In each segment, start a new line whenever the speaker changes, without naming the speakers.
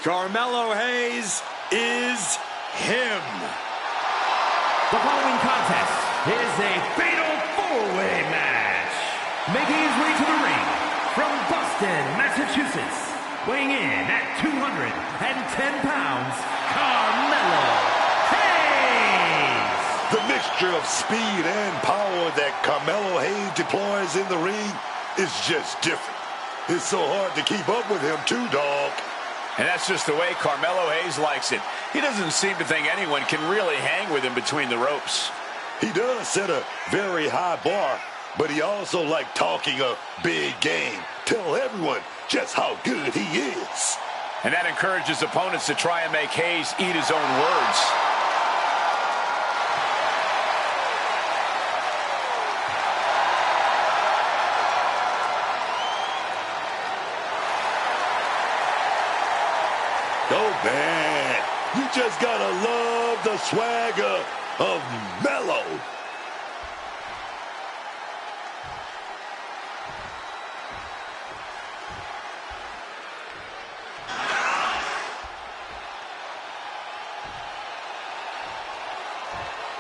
Carmelo Hayes is him.
The following contest is a fatal four-way match. Making his way to the ring from Boston, Massachusetts, weighing in at 210 pounds, Carmelo Hayes.
The mixture of speed and power that Carmelo Hayes deploys in the ring is just different. It's so hard to keep up with him too, dog.
And that's just the way Carmelo Hayes likes it. He doesn't seem to think anyone can really hang with him between the ropes.
He does set a very high bar, but he also likes talking a big game. Tell everyone just how good he is.
And that encourages opponents to try and make Hayes eat his own words.
Oh, man, you just gotta love the swagger of Melo.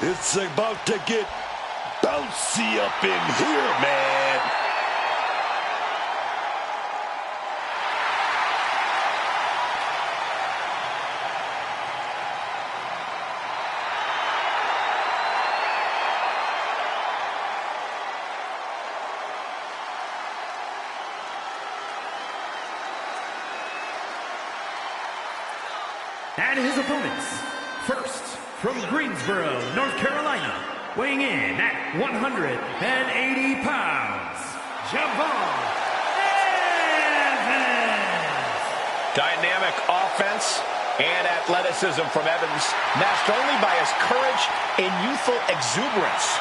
It's about to get bouncy up in here, man.
And his opponents, first from Greensboro, North Carolina, weighing in at 180 pounds, Jevon.
Dynamic offense and athleticism from Evans, matched only by his courage and youthful exuberance.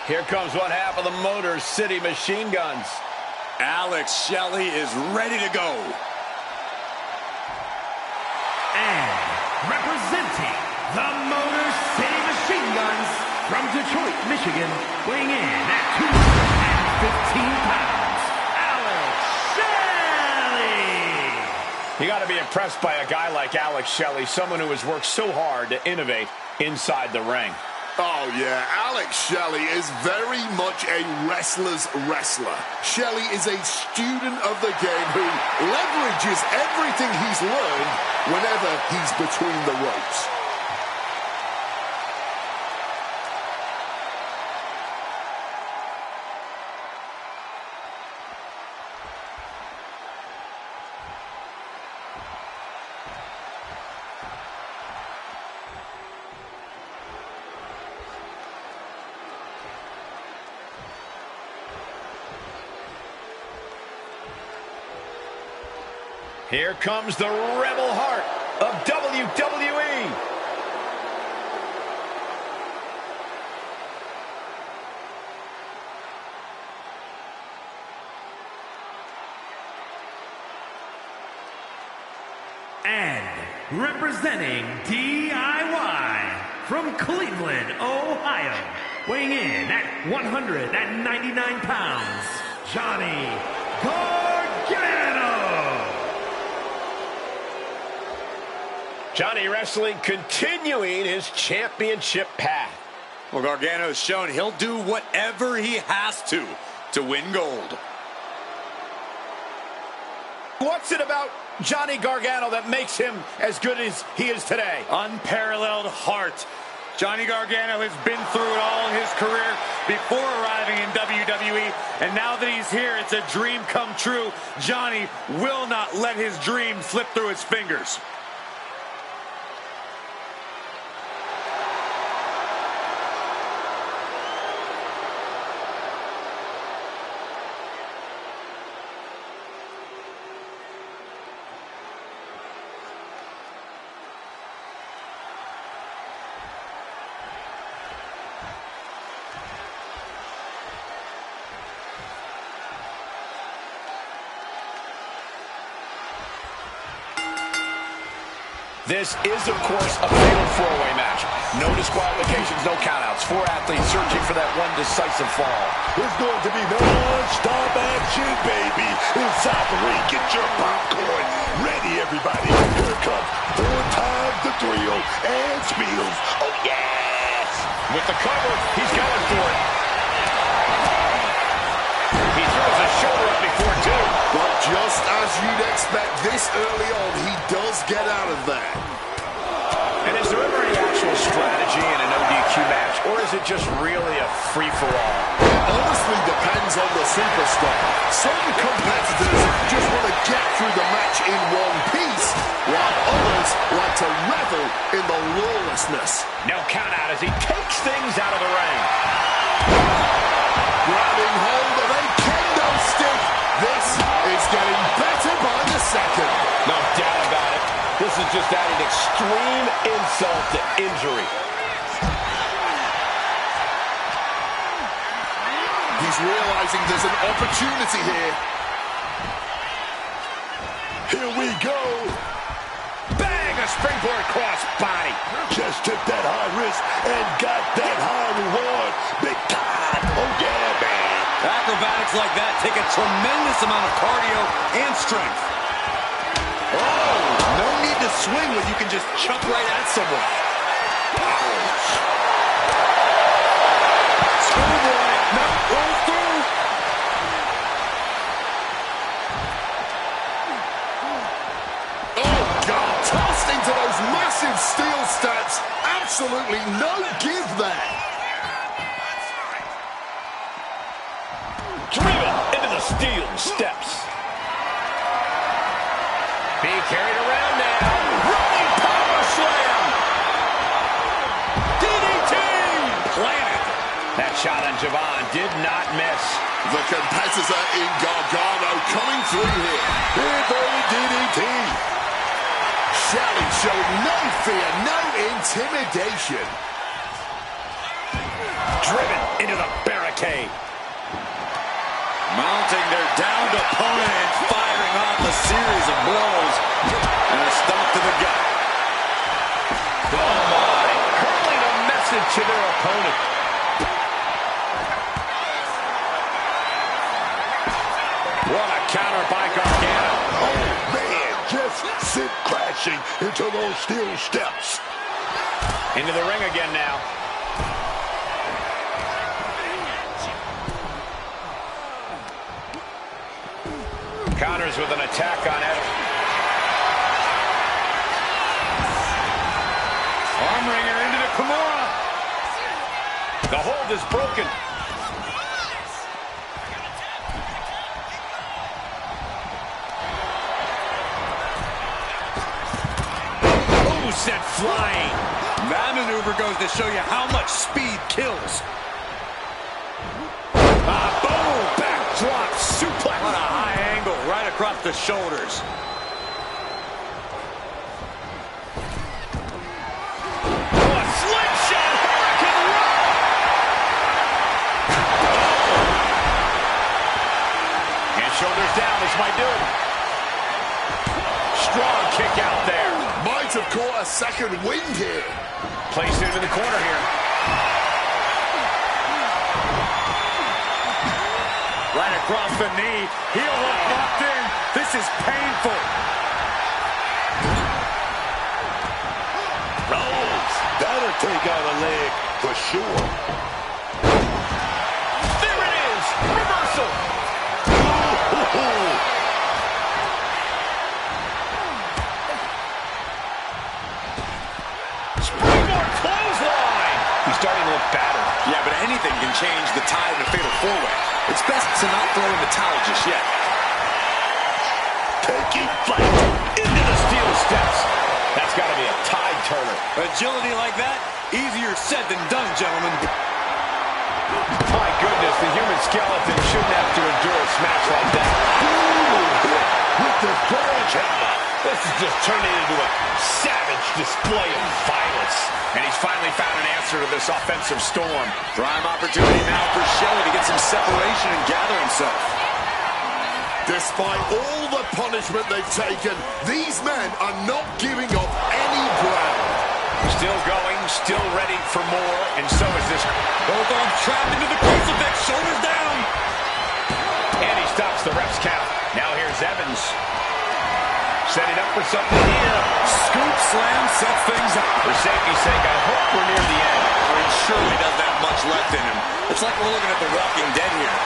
Here comes one half of the Motor City Machine Guns.
Alex Shelley is ready to go.
And representing the Motor City Machine Guns from Detroit, Michigan, weighing in at 215 pounds, Alex Shelley.
You got to be impressed by a guy like Alex Shelley, someone who has worked so hard to innovate inside the ring.
Oh, yeah, Alex Shelley is very much a wrestler's wrestler. Shelley is a student of the game who leverages everything he's learned whenever he's between the ropes.
Here comes the rebel heart of WWE.
And representing DIY from Cleveland, Ohio, weighing in at 199 pounds, Johnny Gargano.
Johnny Wrestling continuing his championship path.
Well, Gargano has shown he'll do whatever he has to win gold.
What's it about Johnny Gargano that makes him as good as he is today?
Unparalleled heart. Johnny Gargano has been through it all in his career before arriving in WWE, and now that he's here, it's a dream come true. Johnny will not let his dream slip through his fingers.
This is, of course, a fatal four-way match. No disqualifications, no countouts. 4 athletes searching for that one decisive fall.
There's going to be non-stop action, baby. Inside the ring, get your popcorn ready, everybody. Here comes 4 times the thrill and spills. Oh, yes.
With the cover, he's going for it. He throws a shoulder up before 2.
But just as you'd expect this early on, he does get out of that.
And is there ever any actual strategy in an ODQ match, or is it just really a free-for-all?
It honestly depends on the superstar. Some competitors just want to get through the match in one piece, while others like to revel in the lawlessness.
No count out as he takes things out of the ring.
Grabbing hold of a kendo stick. This is getting better by the second.
No doubt about it. This is just adding extreme insult to injury.
He's realizing there's an opportunity here.
Here we go.
Bang! A springboard cross body.
Just took that high risk and got that high reward. Big time. Oh, yeah, man.
Acrobatics like that take a tremendous amount of cardio and strength. Oh, no need to swing when you can just chuck right at someone. Ouch. Schoolboy, no, roll through.
Oh, God, tossed into those massive steel steps. Absolutely no give there.
Driven into the steel steps. Being carried around now. Running power slam. DDT. Planted. That shot on Jevon did not miss.
The competitor in Gargano coming through here.
Here for the DDT.
Shelly showing no fear, no intimidation.
Driven into the barricade.
Mounting their downed opponent and firing off a series of blows. And a stomp to the gut.
Oh my. Hurling a message to their opponent. What a counter by Gargano.
Oh, man, just sent crashing into those steel steps.
Into the ring again now. Counters with an attack on Ed.
Arm wringer into the Kimura.
The hold is broken.
Oh, sent flying. That maneuver goes to show you how much speed kills.
Boom! Backdrop suplex.
On a high angle right across the shoulders.
Oh, a slingshot hurricane run. And shoulders down. This might do it. Strong kick out there.
Might have caught a second wind here.
Placed into the corner here.
Right across the knee. Heel hook locked in. This is painful.
Rolls. That'll take out a leg for sure.
There it is. Reversal. Springboard clothesline. He's starting to look battered.
Yeah, but anything can change the tide in a fatal four-way. It's best to not throw in the towel just yet.
Taking flight.
Into the steel steps. That's got to be a tide turner.
Agility like that, easier said than done, gentlemen.
My goodness, the human skeleton shouldn't have to endure a smash like that.
With the sledgehammer.
This is just turning into a savage display of violence. And he's finally found an answer to this offensive storm.
Prime opportunity now for Shelly to get some separation and gather himself.
Despite all the punishment they've taken, these men are not giving up any ground.
Still going, still ready for more, and so is this.
Both arms trapped into the crucifix, shoulders down.
And he stops the ref's count. Now here's Evans. Setting up for something here.
Scoop slam sets things up.
For safety's sake, I hope we're near the end.
He surely doesn't have much left in him. It's like we're looking at The Walking Dead here.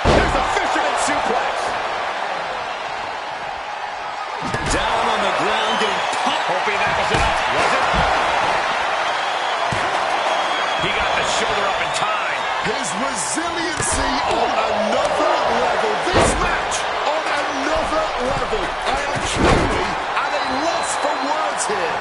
There's a fisherman suplex.
Down on the ground, getting pumped.
Hoping that was enough. Was it? He got the shoulder up in time.
His resiliency on another level. This match on another level. I am truly at a loss for words here.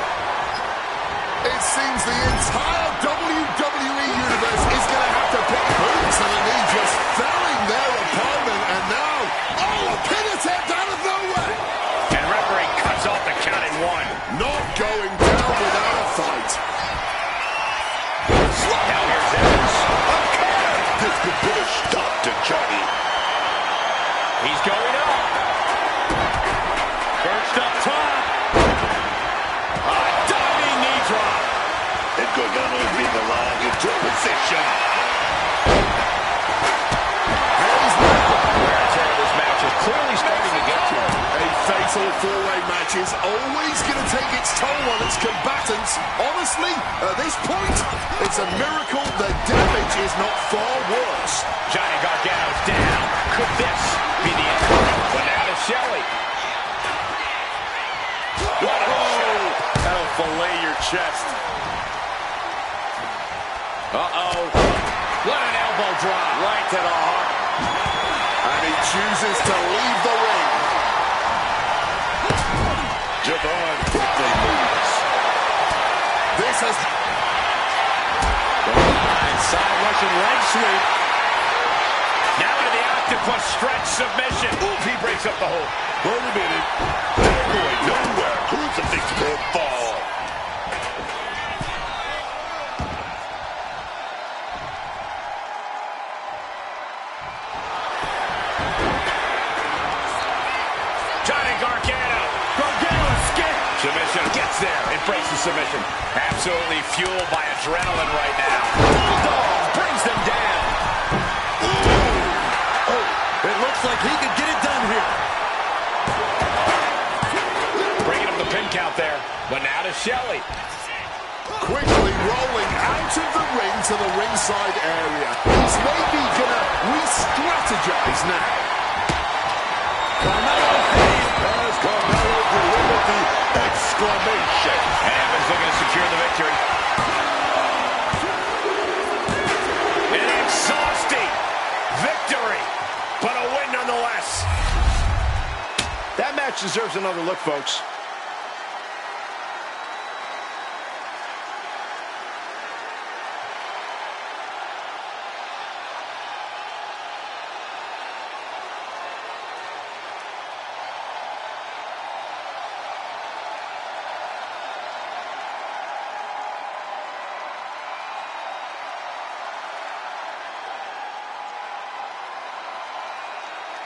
It seems the entire WWE Universe is going to have to pick boots and a knee just felling their opponent. And now, a pin attempt out of nowhere.
And referee cuts off the count in one.
Not going down without a fight.
Now here's Evans.
This could put a stop to Johnny.
He's going up.
Perched up top.
A diving knee drop.
And Gargano is being aligned into position.
Wear and tear of this match is clearly starting to get to him.
A fatal four-way match is always going to take its toll on its combatants. Honestly, at this point, it's a miracle the damage is not far worse.
Johnny Gargano's down. Could this be the end? But now to Shelly. What a shot.
That'll fillet your chest.
Uh-oh. What an elbow drop.
Right to the heart.
And he chooses to leave the ring.
Jevon quickly moves.
This has...
Side Russian leg sweep.
Now into the octopus stretch submission. Ooh, he breaks up the hold.
Wait a minute. They're going nowhere. Crucifix could fall.
Johnny Gargano.
Gargano skip.
Submission gets there. It breaks the submission. Absolutely fueled by adrenaline right now.
Bulldog brings them down.
It looks like he could get it done here.
Bringing up the pin count there. But now to Shelly.
Quickly rolling out of the ring to the ringside area. He's maybe gonna re-strategize now.
Carmelo has Carmelo delivered the exclamation.
And Evans looking to secure the victory. An exhausting victory, but a win nonetheless. That match deserves another look, folks.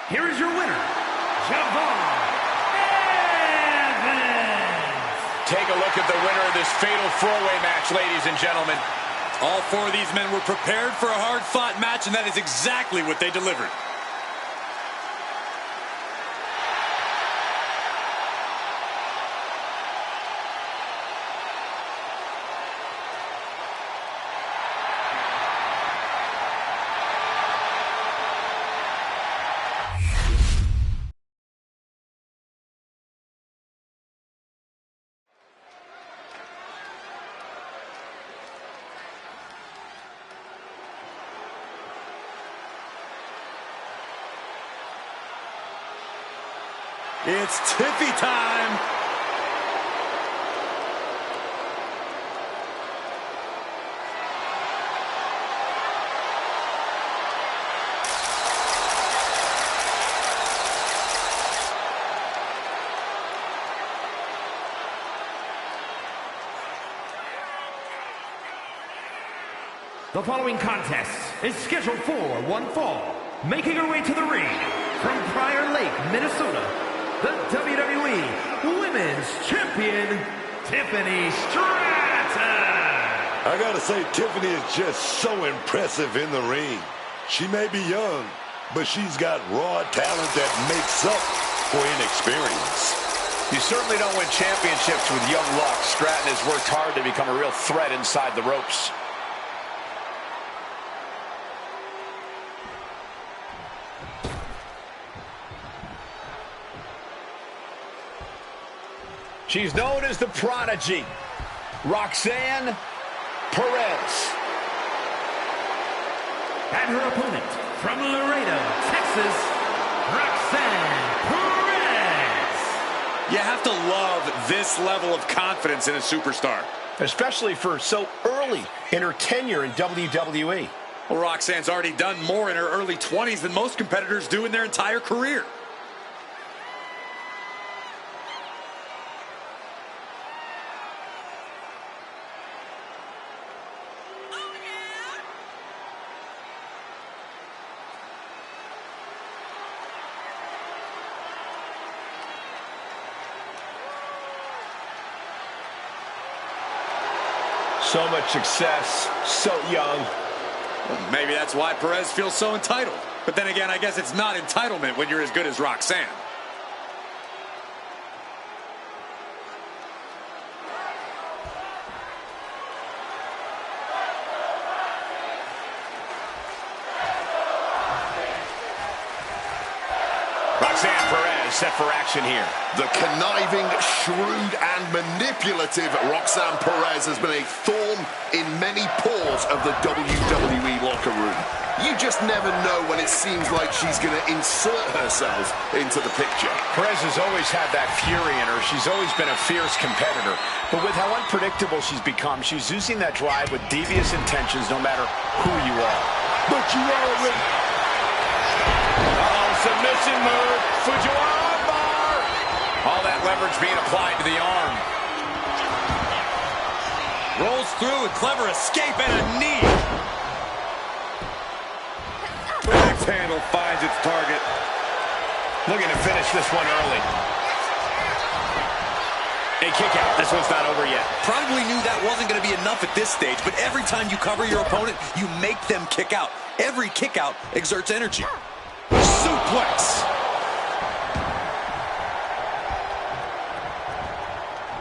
Here is your winner, Jevon.
Take a look at the winner of this fatal four-way match, ladies and gentlemen.
All four of these men were prepared for a hard-fought match, and that is exactly what they delivered. It's Tiffy time.
The following contest is scheduled for one fall. Making her way to the ring from Prior Lake, Minnesota, the WWE Women's Champion, Tiffany Stratton.
I gotta say, Tiffany is just so impressive in the ring. She may be young, but she's got raw talent that makes up for inexperience.
You certainly don't win championships with young luck. Stratton has worked hard to become a real threat inside the ropes. She's known as the Prodigy, Roxanne Perez.
And her opponent from Laredo, Texas, Roxanne Perez.
You have to love this level of confidence in a superstar.
Especially for so early in her tenure in WWE.
Well, Roxanne's already done more in her early 20s than most competitors do in their entire career.
So much success, so young.
Well, maybe that's why Perez feels so entitled. But then again, I guess it's not entitlement when you're as good as Roxanne.
Roxanne Perez set for action here.
The conniving, shrewd, and manipulative Roxanne Perez has been a thorn in many pores of the WWE locker room. You just never know when it seems like she's going to insert herself into the picture.
Perez has always had that fury in her. She's always been a fierce competitor. But with how unpredictable she's become, she's using that drive with devious intentions no matter who you are.
But you already...
Submission move. Fujiwara bar. All that leverage being applied to the arm.
Rolls through a clever escape and a knee. Axe handle finds its target.
Looking to finish this one early. A kick out. This one's not over yet.
Probably knew that wasn't going to be enough at this stage, but every time you cover your opponent, you make them kick out. Every kick out exerts energy. Suplex.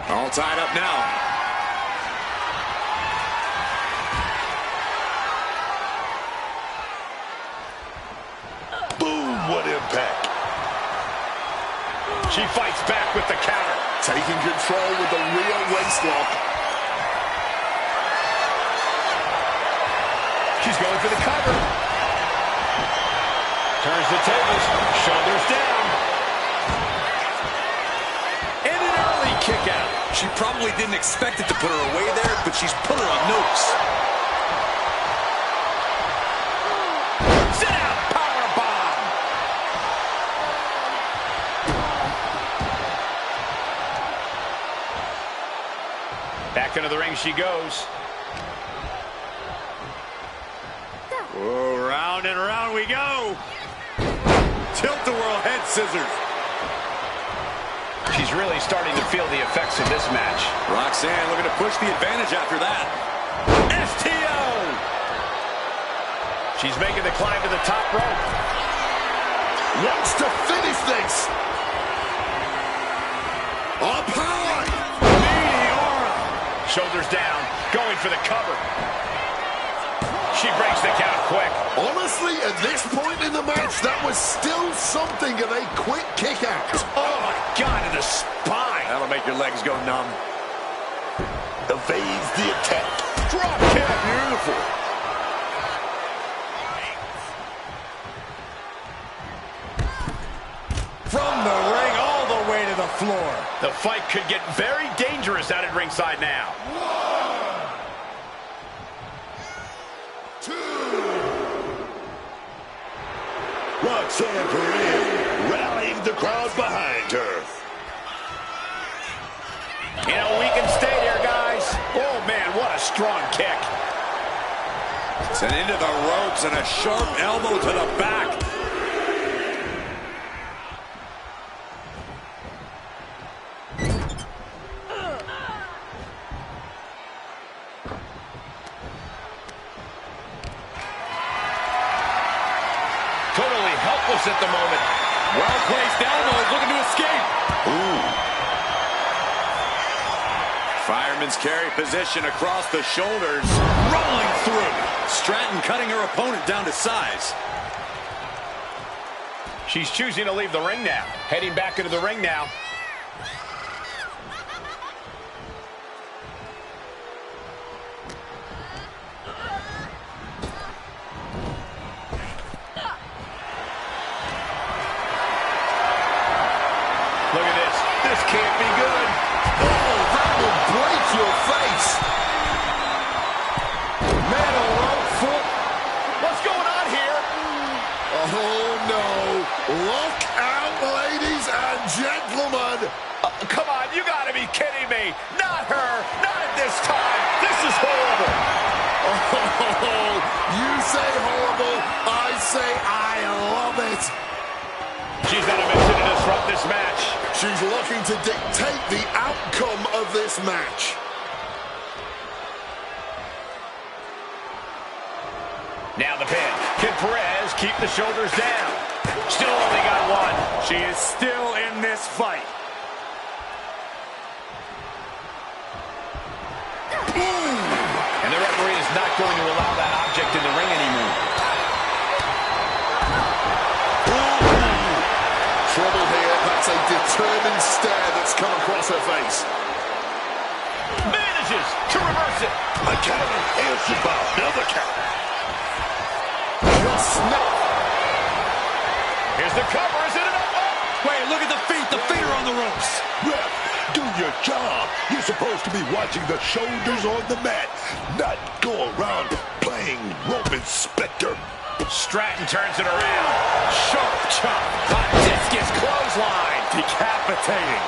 All tied up now.
Boom, what impact.
She fights back with the counter.
Taking control with the real waist lock.
She's going for the cover. Turns the tables, shoulders down.
And an early kick out. She probably didn't expect it to put her away there, but she's put her on notice.
Sit out, power bomb. Back into the ring she goes.
Oh, round and round we go. Tilt-a-whirl head scissors.
She's really starting to feel the effects of this match.
Roxanne looking to push the advantage after that. STO!
She's making the climb to the top rope.
Wants to finish this. Up high.
Meteora.
Shoulders down, going for the cover. She breaks the count quick.
Honestly, at this point in the match, that was still something of a quick kick out.
Oh my God, to the spine.
That'll make your legs go numb.
Evades the attack.
Drop kick. Beautiful. From the ring all the way to the floor.
The fight could get very dangerous out at ringside now.
Roxanne Perez rallying the crowd behind her.
You know, we can stay there, guys. Oh, man, what a strong kick.
Sent into the ropes and a sharp elbow to the back.
totally helpless at the moment.
Well-placed elbows, looking to escape.
Ooh. Fireman's carry position across the shoulders.
Rolling through. Stratton cutting her opponent down to size.
She's choosing to leave the ring now. Heading back into the ring now. Look at this. This can't be good.
Oh, that will break your face.
Metal rope full. What's going on here?
Oh, no. Look out, ladies and gentlemen.
Come on, you gotta be kidding me. Not her. Not at this time. This is horrible.
Oh, you say horrible. I say I love it.
She's got a mission to disrupt this match.
She's looking to dictate the outcome of this match.
Now the pin. Can Perez keep the shoulders down? Still only got one.
She is still in this fight.
And the referee is not going to allow that object in the ring anymore.
Trouble here. That's a determined stare that's come across her face.
Manages to reverse it.
McDonagh, Escobar, another count.
Just snap.
Here's the cover. Is it enough? Oh.
Wait, look at the feet. The feet are on the ropes.
Ref, do your job. You're supposed to be watching the shoulders on the mat, not go around playing rope inspector.
Stratton turns it around. Sharp chop. Hot discus clothesline.
Decapitating.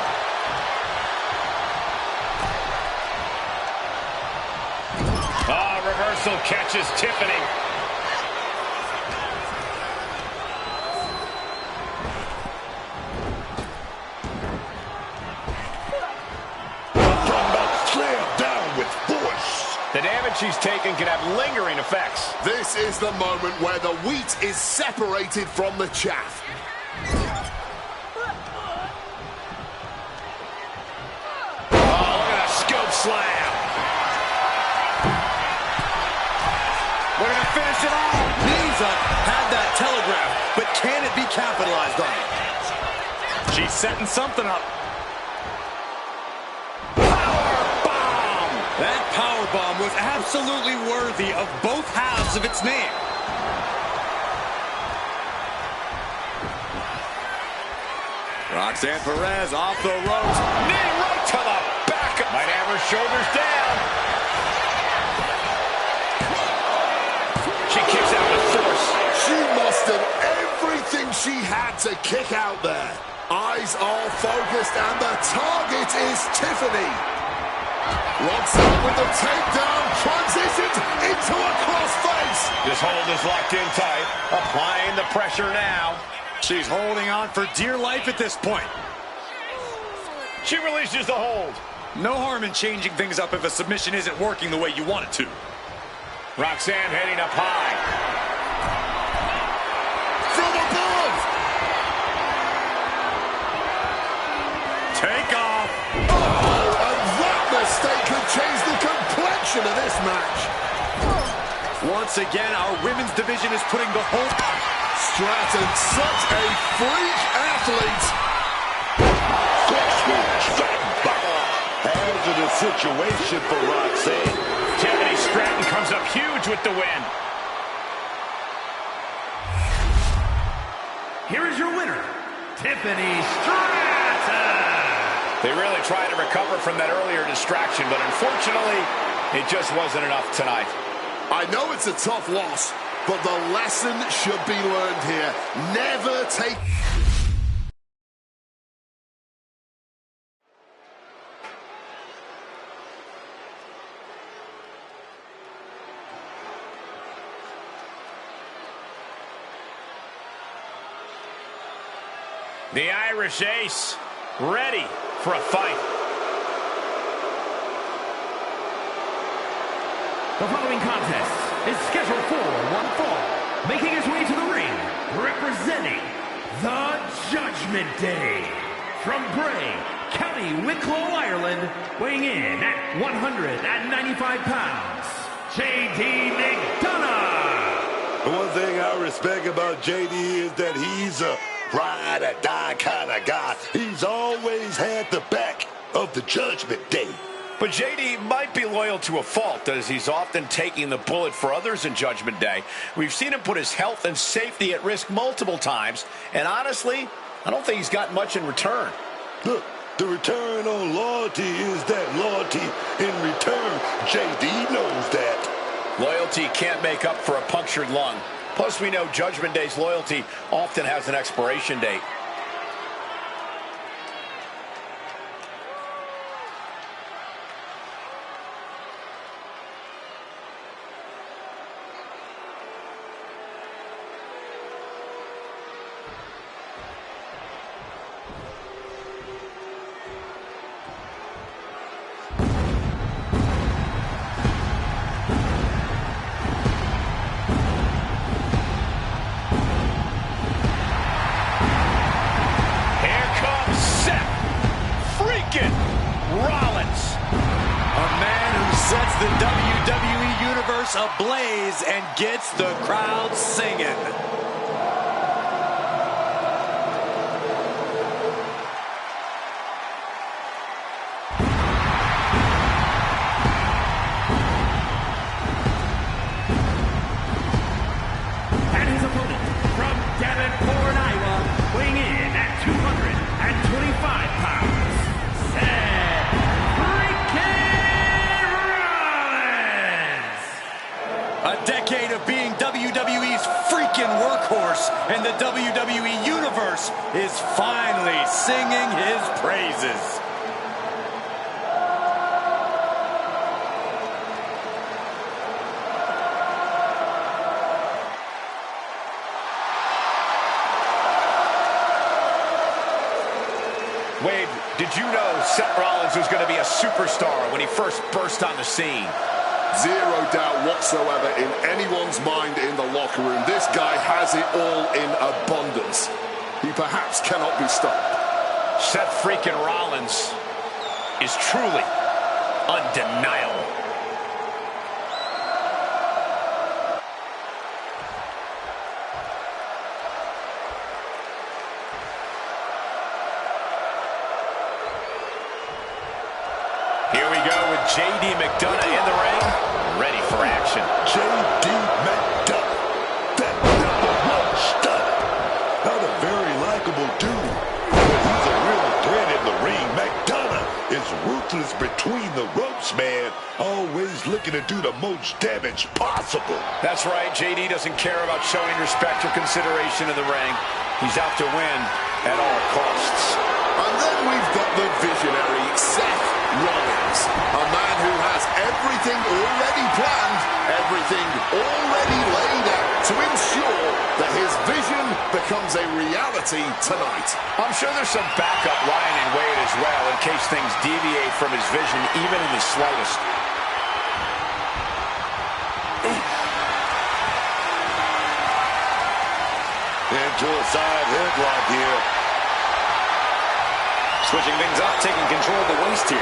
Reversal catches Tiffany.
Slam down with force.
The damage she's taken can have lingering effects.
This is the moment where the wheat is separated from the chaff.
Oh, look at a scope slam.
We're going to finish it off. Knees up. Had that telegraph. But can it be capitalized on? She's setting something up. Powerbomb! That powerbomb was absolutely worthy of both halves of its name.
Roxanne Perez off the ropes.
Knee right to the back. Might have her shoulders down. She kicks out with force.
She mustered everything she had to kick out there. Eyes all focused, and the target is Tiffany. Locks up with the takedown, transitions into a crossface.
This hold is locked in tight. Applying the pressure now.
She's holding on for dear life at this point.
She releases the hold.
No harm in changing things up if a submission isn't working the way you want it to.
Roxanne heading up high.
From above.
Take off.
Oh, and that mistake could change the complexion of this match.
Once again, our women's division is putting the whole...
Stratton, such a freak athlete.
Hazardous situation for Roxanne.
Tiffany Stratton comes up huge with the win.
Here is your winner, Tiffany Stratton.
They really tried to recover from that earlier distraction, but unfortunately, it just wasn't enough tonight.
I know it's a tough loss, but the lesson should be learned here. Never take...
The Irish Ace, ready for a fight.
The following contest is scheduled for one fall. Making his way to the ring, representing the Judgment Day, from Bray, County Wicklow, Ireland, weighing in at 195 pounds, JD McDonagh.
The one thing I respect about JD is that he's a ride or die kind of guy. He's always had the back of the Judgment Day.
But JD might be loyal to a fault, as he's often taking the bullet for others in Judgment Day. We've seen him put his health and safety at risk multiple times, and honestly, I don't think he's got much in return.
Look, the return on loyalty is that loyalty in return. JD knows that.
Loyalty can't make up for a punctured lung. Plus, we know Judgment Day's loyalty often has an expiration date.
Rollins, a man who sets the WWE Universe ablaze and gets the crowd singing.
And his opponent, from Davenport, Iowa, weighing in at 225 pounds, Seth Rollins!
A decade of being WWE's freaking workhorse, and the WWE Universe is finally singing his praises.
Wade, did you know Seth Rollins was going to be a superstar when he first burst on the scene?
Zero doubt whatsoever in anyone's mind in the locker room. This guy has it all in abundance. He perhaps cannot be stopped.
Seth freaking Rollins is truly undeniable. Here we go with JD McDonagh in the ring, ready for action.
JD McDonagh, that #1 stunner. Not a very likable dude, but he's a real threat in the ring. McDonagh is ruthless between the ropes, man. Always looking to do the most damage possible.
That's right, JD doesn't care about showing respect or consideration in the ring. He's out to win at all costs.
And then we've got the visionary Seth Rollins, a man who has everything already planned, everything already laid out to ensure that his vision becomes a reality tonight.
I'm sure there's some backup lying in wait as well in case things deviate from his vision even in the slightest.
Into a side headlock here.
Switching things up, taking control of the waist here.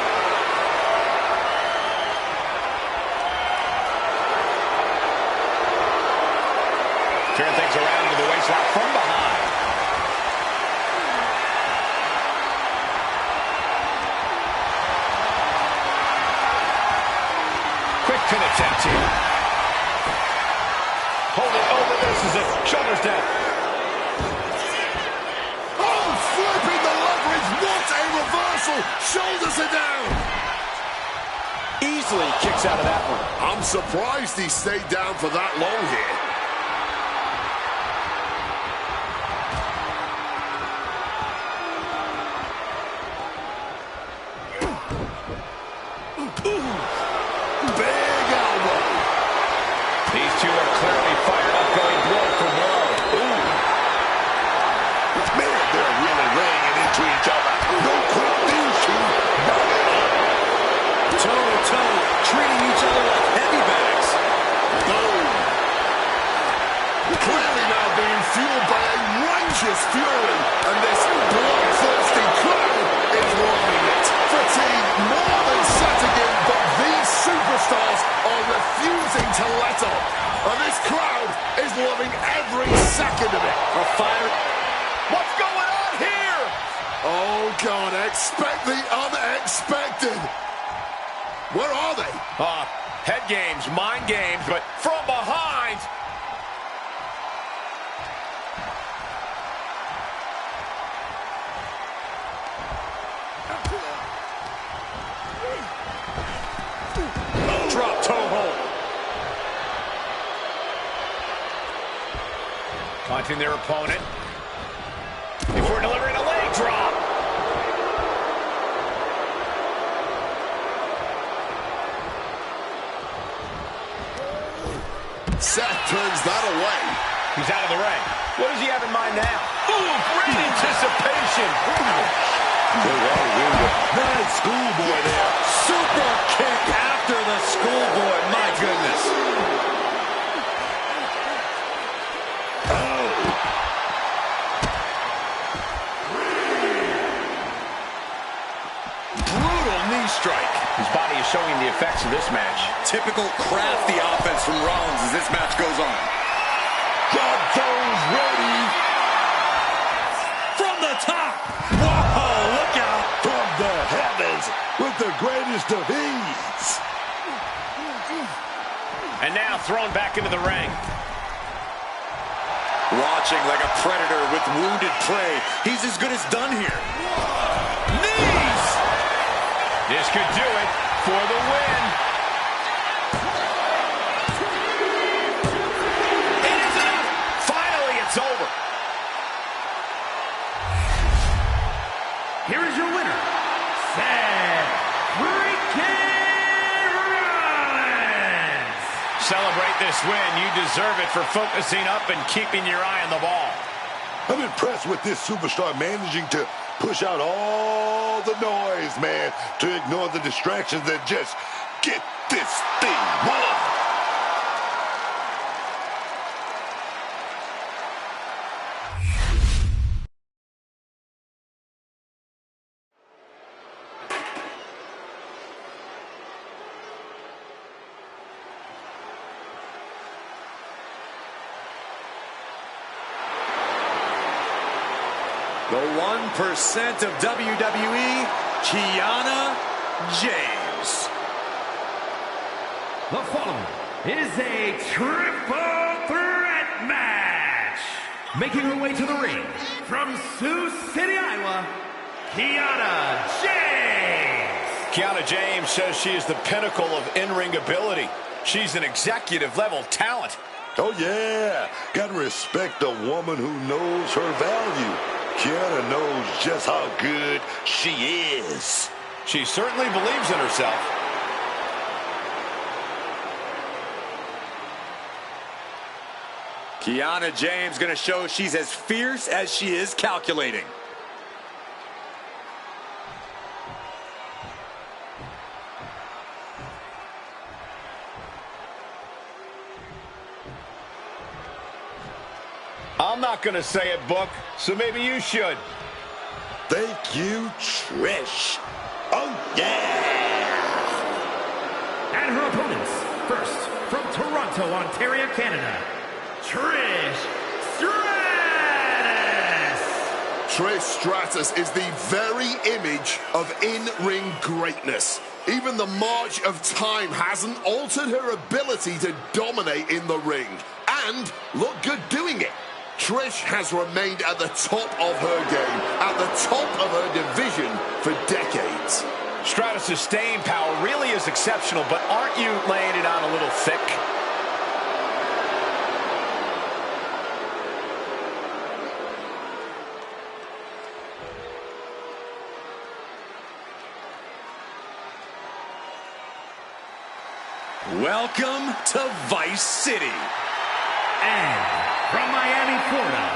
Turn things around to the waistlock from behind. Quick pin attempt here. Hold it, oh, but this is it. Shoulders down.
Oh, flipping the leverage. What a reversal. Shoulders are down.
Easily kicks out of that one.
I'm surprised he stayed down for that long here. Big elbow.
These two are clearly fired up, going blow for blow.
Man, they're really laying it into each other. No quick these two.
Toe-to-toe, treating each other like heavy bags.
Boom. Clearly now being fueled by a relentless fury, and this bloodthirsty crowd is loving it. Fatigue more than setting in, but these superstars are refusing to let up. And this crowd is loving every second of it.
A fire. What's going on here?
Oh, God, expect the unexpected. Where are they?
Head games, mind games, but from behind. Drop toe hold. Taunting their opponent before delivering a leg drop.
Seth turns that away.
He's out of the ring. What does he have in mind now? Ooh, great anticipation.
Nice schoolboy there.
Super kick after the schoolboy. My goodness.
Brutal knee strike. His body is showing the effects of this match.
Typical crafty offense from Rollins as this match goes on.
Got those ready.
From the top. Whoa, look out.
From the heavens with the greatest of ease.
And now thrown back into the ring.
Watching like a predator with wounded prey. He's as good as done here.
Knees! This could do it for the win. It is enough. Finally, it's over.
Here is your winner, Seth Rollins.
Celebrate this win. You deserve it for focusing up and keeping your eye on the ball.
I'm impressed with this superstar managing to push out all the noise, man, to ignore the distractions and just get this thing won.
The 1% of WWE, Kiana James.
The following is a triple threat match. Making her way to the ring from Sioux City, Iowa, Kiana James.
Kiana James says she is the pinnacle of in-ring ability. She's an executive-level talent.
Oh, yeah. Gotta respect a woman who knows her value. Kiana knows just how good she is.
She certainly believes in herself.
Kiana James going to show she's as fierce as she is calculating.
I'm not going to say it, Book, so maybe you should.
Thank you, Trish. Oh, yeah.
And her opponents, first, from Toronto, Ontario, Canada, Trish Stratus.
Trish Stratus is the very image of in-ring greatness. Even the march of time hasn't altered her ability to dominate in the ring. And look good doing it. Trish has remained at the top of her game, at the top of her division for decades.
Stratus' staying power really is exceptional, but aren't you laying it on a little thick?
Welcome to Vice City.
And from Miami, Florida,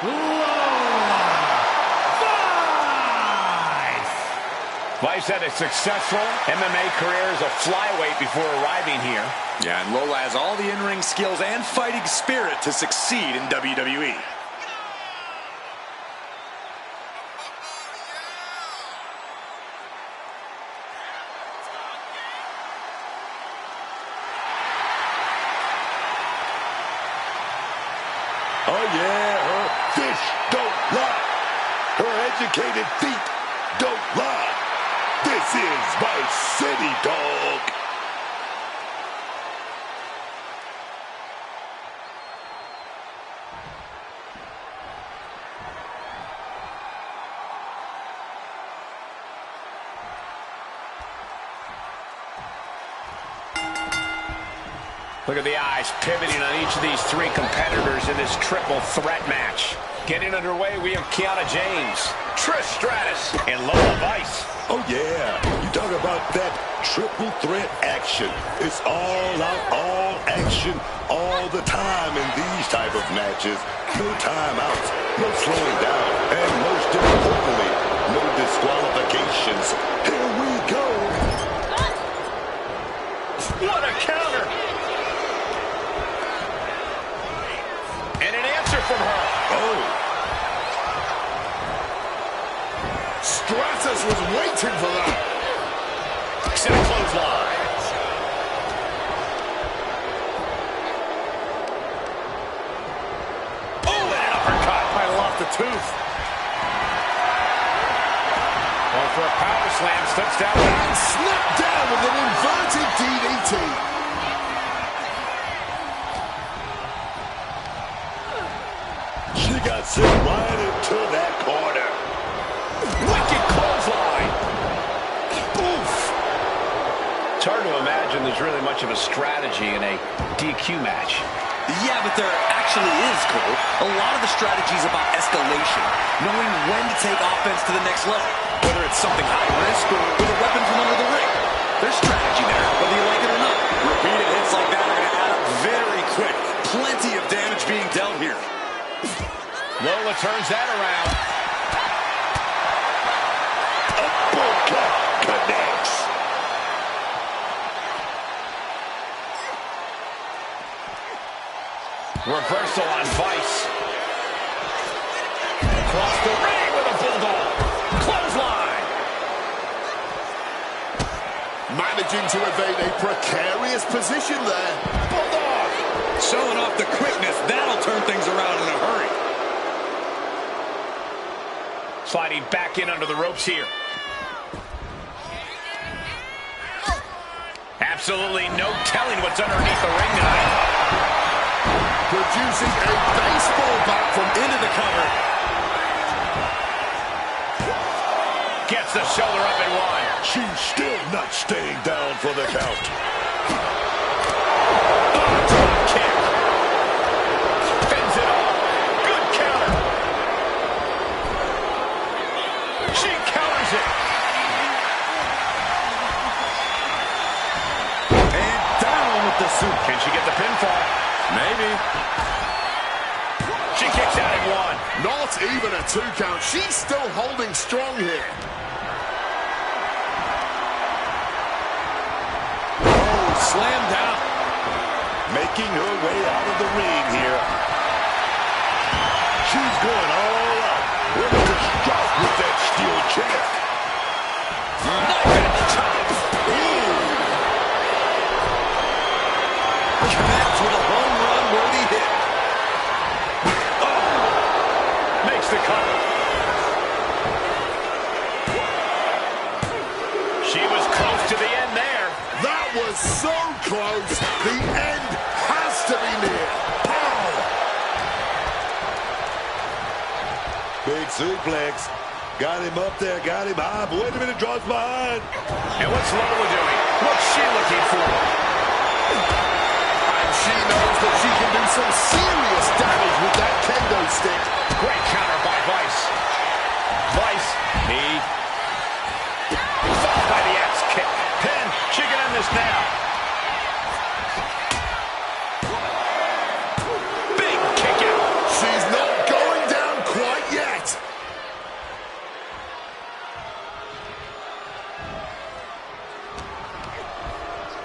Lola.
Vice had a successful MMA career as a flyweight before arriving here.
Yeah, and Lola has all the in-ring skills and fighting spirit to succeed in WWE.
fish don't lie. Her educated feet don't lie. This is my city, dog.
Look at the eyes pivoting on each of these three competitors in this triple threat match. Getting underway, we have Kiana James, Trish Stratus, and Lola Vice.
Oh, yeah. You talk about that triple threat action. It's all out, all action, all the time in these type of matches. No timeouts, no slowing down, and most importantly, no disqualifications. Here we go.
What a counter! And an answer from her.
Oh.
Stratus was waiting for that.
Set a clothesline. Oh, and an uppercut.
Might have lost a tooth.
Going for a power slam, steps down.
And snapped down with an inverted DDT.
She got sent right into that corner.
Wicked clothesline. Oof. It's hard to imagine there's really much of a strategy in a DQ match.
Yeah, but there actually is, Cole. A lot of the strategy is about escalation, knowing when to take offense to the next level, whether it's something high risk or with a weapon from under the ring. There's strategy there, whether you like it or not. Repeated hits like that are going to add up very quick. Plenty of damage being dealt here.
Lola turns that around.
Uppercut connects.
Reversal on Vice. Across the ring with a bulldog. Clothesline.
Managing to evade a precarious position there.
Bulldog.
Showing off the quickness, that'll turn things around in a hurry.
Sliding back in under the ropes here. Absolutely no telling what's underneath the ring tonight.
Producing a baseball bat from
Into the cover.
Gets the shoulder up and one.
She's still not staying down for the count.
Drop kick. Fends it off. Good counter. She counters it.
And down with the suit.
Can she get the pinfall?
Maybe.
She kicks out at one.
not even a 2 count. She's still holding strong here.
Oh, slam down.
Making her way out of the ring here. She's going all out. Ready to strike with that steel chair.
Knife at the top. Connects with a home run worthy hit.
Oh! Makes the cover. She was close to the end there.
That was so close. The end has to be near. Pow!
Big suplex. Got him up there, got him high. But wait a minute, draws behind.
And what's Lola doing? What's she looking for?
And she knows that she can do some serious damage with that kendo stick.
Great counter by Vice. Vice, knee. Followed by the axe kick. Pin. She can end this now. Big kick out.
She's not going down quite yet.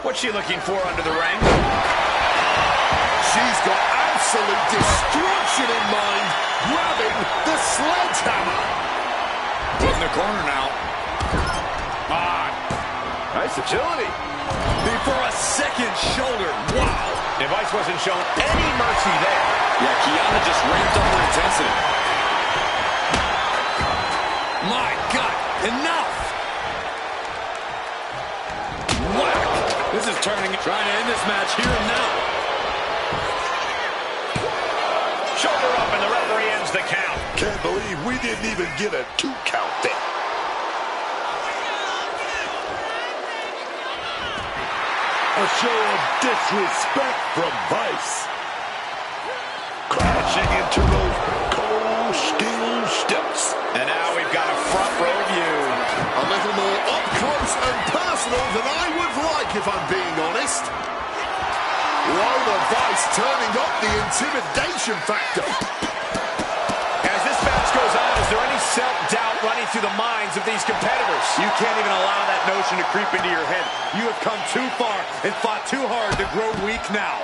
What's she looking for under the ring?
She's got absolute destruction in mind, grabbing the sledgehammer.
Put in the corner now.
On. Nice agility.
Before a second shoulder. Wow.
And Vice wasn't shown any mercy there.
Yeah, Kiana just ramped up her intensity.
we didn't even get a 2 count there. A show of disrespect from Vice. Crashing into those cold steel steps.
And now we've got a front row view.
A little more up close and personal than I would like, if I'm being honest. Lola Vice turning up the intimidation factor.
As this match goes on, is there any self-doubt running through the minds of these competitors?
You can't even allow that notion to creep into your head. You have come too far and fought too hard to grow weak now.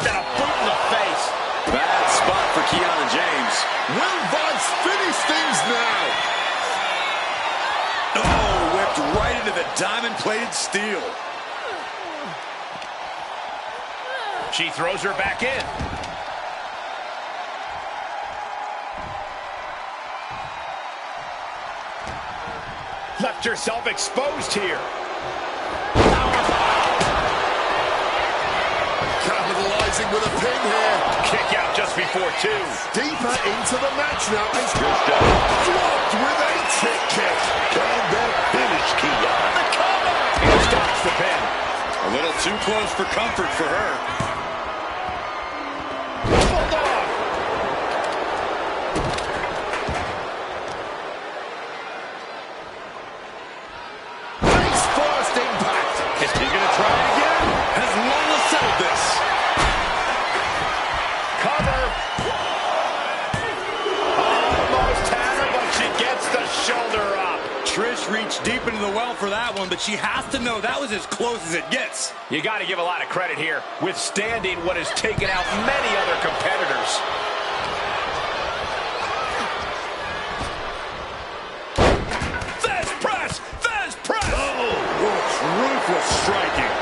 And a boot in the face.
Bad spot for Kiana James.
Will Vice finish things now?
Oh, whipped right into the diamond-plated steel.
She throws her back in. Left herself exposed here.
Capitalizing with a pin here.
Kick out just before 2.
Deeper into the match now. It's
Blocked with a tick kick. Can that finish, Kiana?
The cover! He stops the pin.
A little too close for comfort for her.
Bulldog!
face first impact.
Is he going to try it again?
Has Lola settled this?
Cover. Almost had her, but she gets the shoulder up.
Trish reached deep into the well for that one, but she has to know that was as close as it gets.
You got to give a lot of credit here, withstanding what has taken out many other competitors. Fez press! Fez press!
Oh, ruthless striking.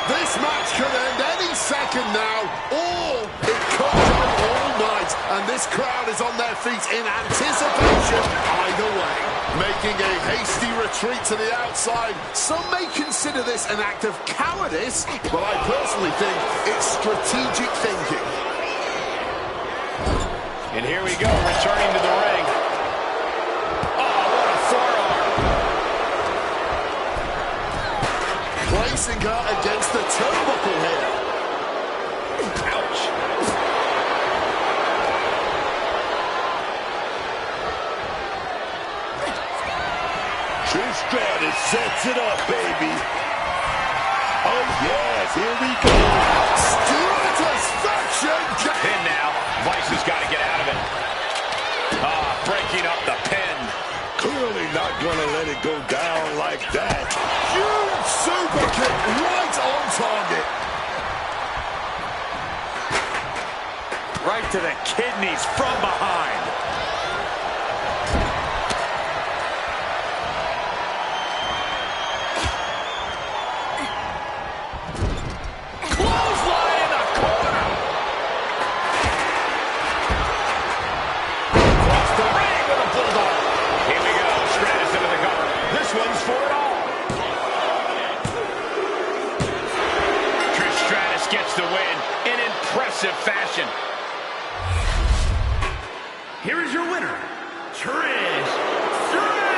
This match could end any second now, or it could go all night, and this crowd is on their feet in anticipation either way. Making a hasty retreat to the outside, some may consider this an act of cowardice, but I personally think it's strategic thinking.
And here we go, returning to the ring. Oh, what a forearm.
Placing her against the turnbuckle here.
Ouch.
Trish Stratus sets it up, baby. Oh, yes, here we go.
Stratusfaction.
Pin now. Vice has got to get out of it. Breaking up the pin.
Clearly not going to let it go down like that.
Huge super kick right on target.
Right to the kidneys from behind.
Clothesline in the corner. Across the ring with a bulldog. Here we go. Stratus into the cover. This one's for it all. Trish Stratus gets the win in impressive fashion.
Here is your winner, Trish Stratus.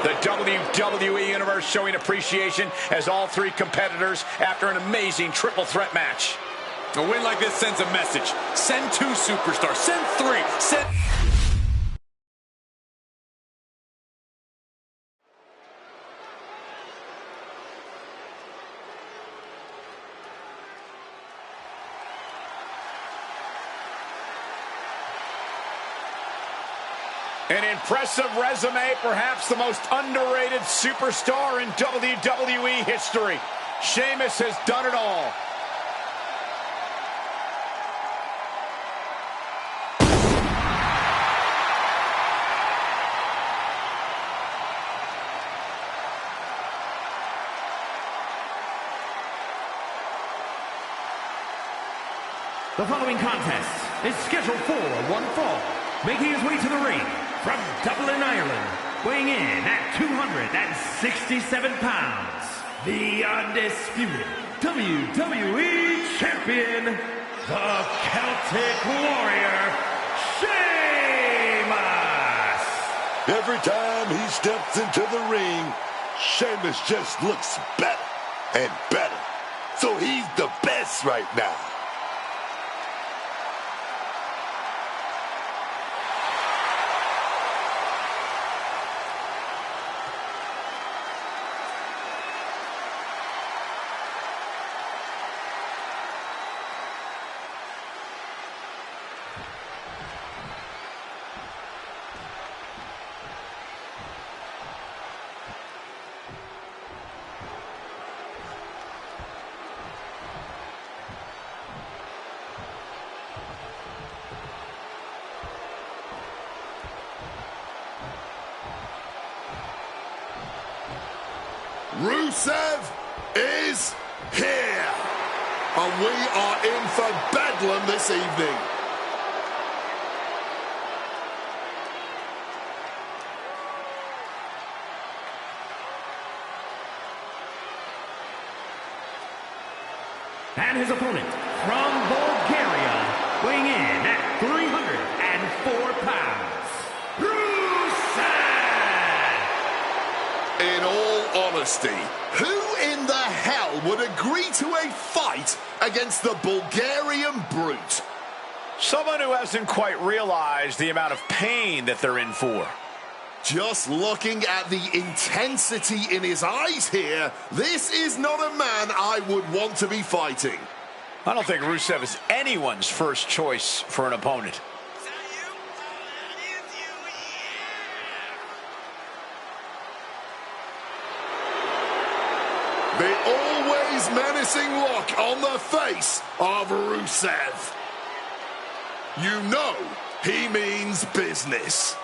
The WWE Universe showing appreciation as all 3 competitors after an amazing triple threat match.
A win like this sends a message. Send 2 superstars. Send 3. Send...
An impressive resume, perhaps the most underrated superstar in WWE history. Sheamus has done it all.
The following contest is scheduled for one fall, making his way to the ring from Dublin, Ireland, weighing in at 267 pounds, the undisputed WWE Champion, the Celtic Warrior, Sheamus.
Every time he steps into the ring, Sheamus just looks better and better. So he's the best right now.
Rusev is here, and we are in for bedlam this evening.
And his opponent from Bulgaria, weighing in at 304 pounds, Rusev!
In all honesty, who in the hell would agree to a fight against the Bulgarian brute?
Someone who hasn't quite realized the amount of pain that they're in for.
Just looking at the intensity in his eyes here, this is not a man I would want to be fighting.
I don't think Rusev is anyone's first choice for an opponent.
The always menacing look on the face of Rusev. You know he means business.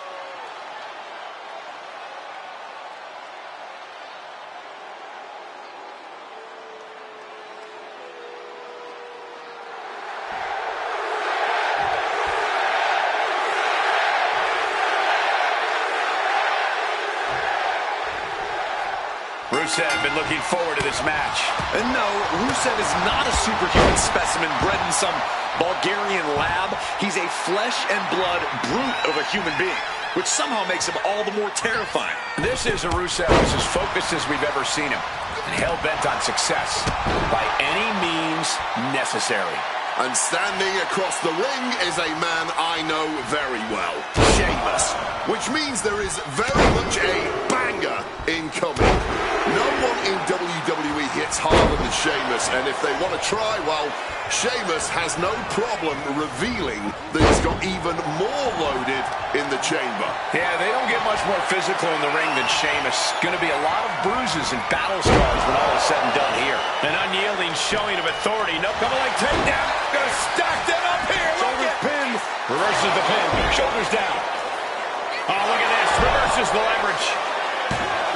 Rusev been looking forward to this match.
And no, Rusev is not a superhuman specimen bred in some Bulgarian lab. He's a flesh and blood brute of a human being, which somehow makes him all the more terrifying.
This is a Rusev who's as focused as we've ever seen him, and hell-bent on success by any means necessary.
And standing across the ring is a man I know very well, Sheamus, which means there is very much a banger incoming. No one in WWE hits harder than Sheamus, and if they want to try, well, Sheamus has no problem revealing that he's got even more loaded in the chamber.
Yeah, they don't get much more physical in the ring than Sheamus. Going to be a lot of bruises and battle scars when all is said and done here. An unyielding showing of authority. No double leg takedown. Going to stack that up here. Shoulders pinned. Reverses the pin. Shoulders down. Oh, look at this. Reverses the leverage.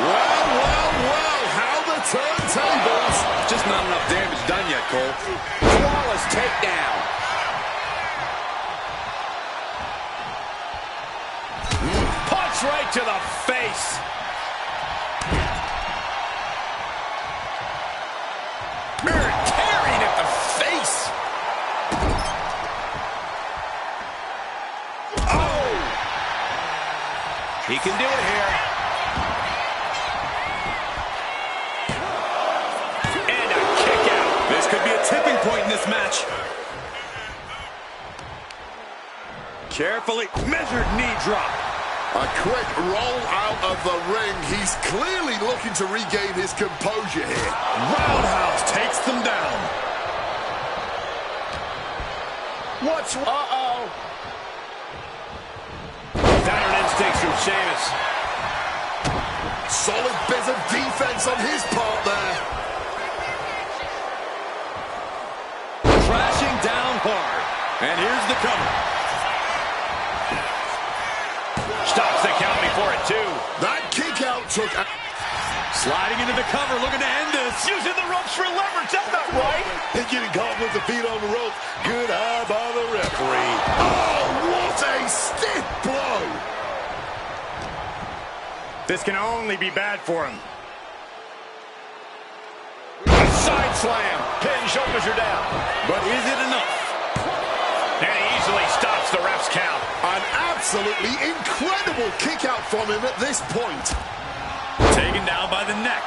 Well, how the turntables.
Just not enough damage done yet, Cole.
Flawless takedown. Punch right to the face. Tearing at the face. Oh! He can do it here. And a kick out.
This could be a tipping point in this match. Carefully measured knee drop.
A quick roll out of the ring. He's clearly looking to regain his composure here.
Roundhouse takes them down.
What's... Uh-oh. Downward instincts from Sheamus.
Solid bit of defense on his part there.
Crashing down hard. And here's the cover.
Stops the count before it, too.
That kick out took...
Sliding into the cover, looking to end this.
Using the ropes for leverage. That's not right.
He's getting caught with the feet on the rope. Good eye by the referee.
Oh, what a stiff blow.
This can only be bad for him.
A side slam. Pin, shoulders are down.
But is it enough?
And he easily stops the ref's count.
I An absolutely incredible kick out from him at this point.
Taken down by the neck.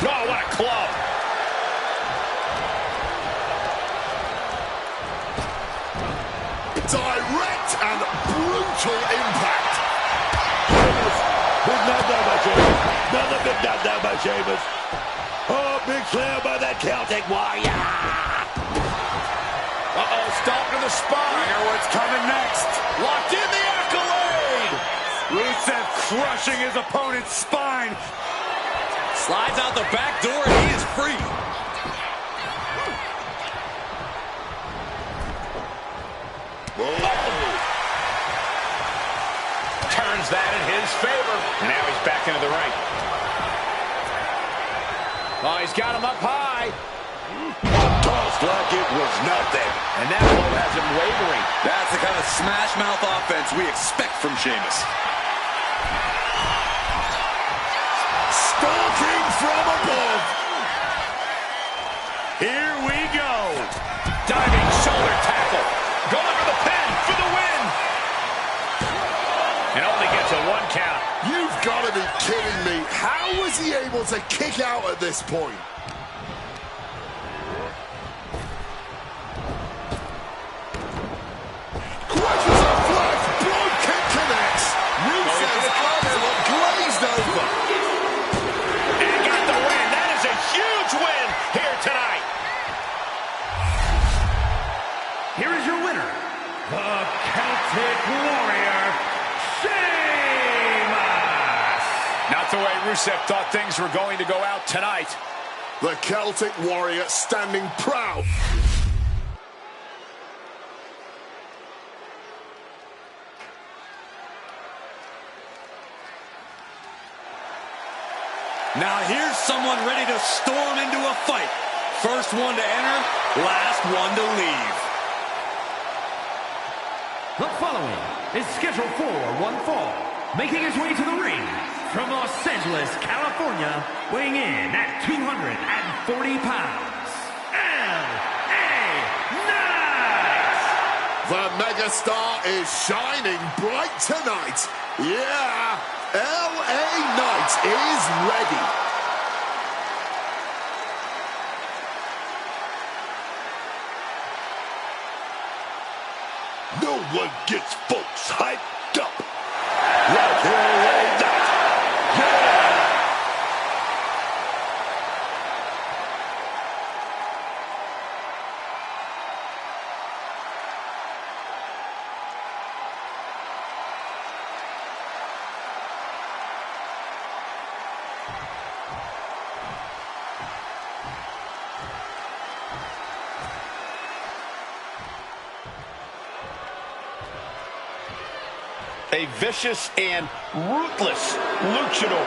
Oh, what a club.
Direct and brutal impact.
Big knockdown by Sheamus. Another big knockdown by Sheamus. Oh, big slam by that Celtic Warrior.
Uh-oh, stop to the spine.
I know what's coming next.
Locked in the accolade.
Rusev crushing his opponent's spine.
Slides out the back door and he is free.
Turns that in his favor. And now he's back into the ring. Oh, he's got him up high.
Tossed like it was nothing.
And that blow has him wavering.
That's the kind of smash mouth offense we expect from Sheamus.
Stalking from above.
Here we go.
Diving shoulder tackle. Going for the pin for the win. And only gets a 1 count.
You've got to be kidding me. How was he able to kick out at this point? Crushes a flush. Blood kick connects. Rusev's eyes look glazed over.
And he got the win. That is a huge win here tonight.
Here is your winner, the Celtic Warrior, Sheamus!
Not the way Rusev thought things were going to go out tonight.
The Celtic Warrior standing proud.
Now here's someone ready to storm into a fight. First one to enter, last one to leave.
The following is scheduled for one fall, making his way to the ring from Los Angeles, California, weighing in at 240 pounds, L.A. Knight!
The megastar is shining bright tonight. Yeah, LA Knight is ready.
No one gets folks hyped up like LA Knight. Yeah!
A vicious and ruthless luchador.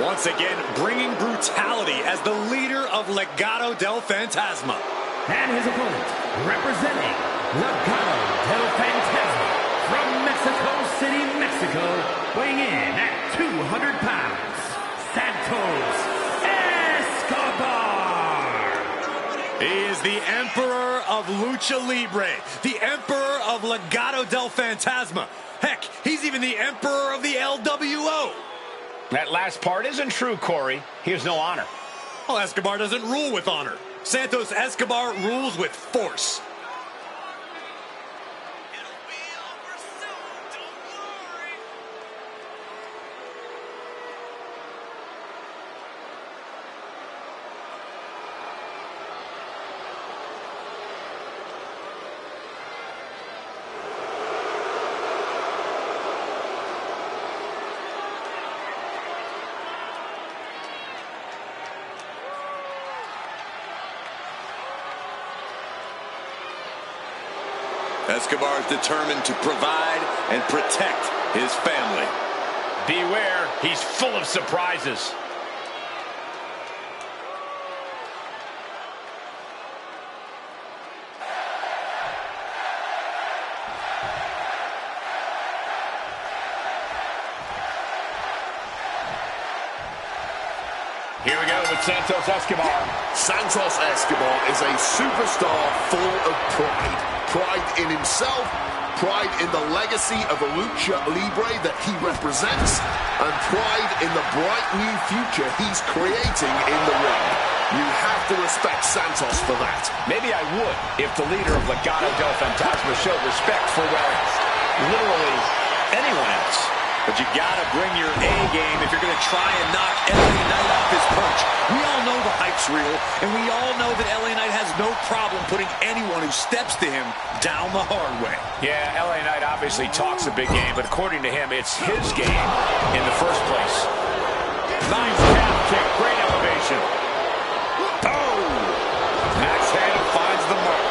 Once again, bringing brutality as the leader of Legado del Fantasma.
And his opponent, representing Legado del Fantasma from Mexico City, Mexico, weighing in at 200 pounds, Santos Escobar.
He is the Emperor of Lucha Libre, the Emperor of Legado del Fantasma. Heck, he's even the Emperor of the LWO.
That last part isn't true, Corey. He has no honor.
Well, Escobar doesn't rule with honor. Santos Escobar rules with force. Escobar is determined to provide and protect his family.
Beware, he's full of surprises. Here we go, the Santos Escobar.
Santos Escobar is a superstar full of pride. Pride in himself, pride in the legacy of a lucha libre that he represents, and pride in the bright new future he's creating in the ring. You have to respect Santos for that.
Maybe I would if the leader of Legado del Fantasma showed respect for, well, literally anyone else. But you gotta bring your A game if you're gonna try and knock LA Knight off his perch. We all know the hype's real, and we all know that LA Knight has no problem putting anyone who steps to him down the hard way. Yeah, LA Knight obviously talks a big game, but according to him, it's his game in the first place. Nice calf kick, great elevation. Oh! Axe hand finds the mark.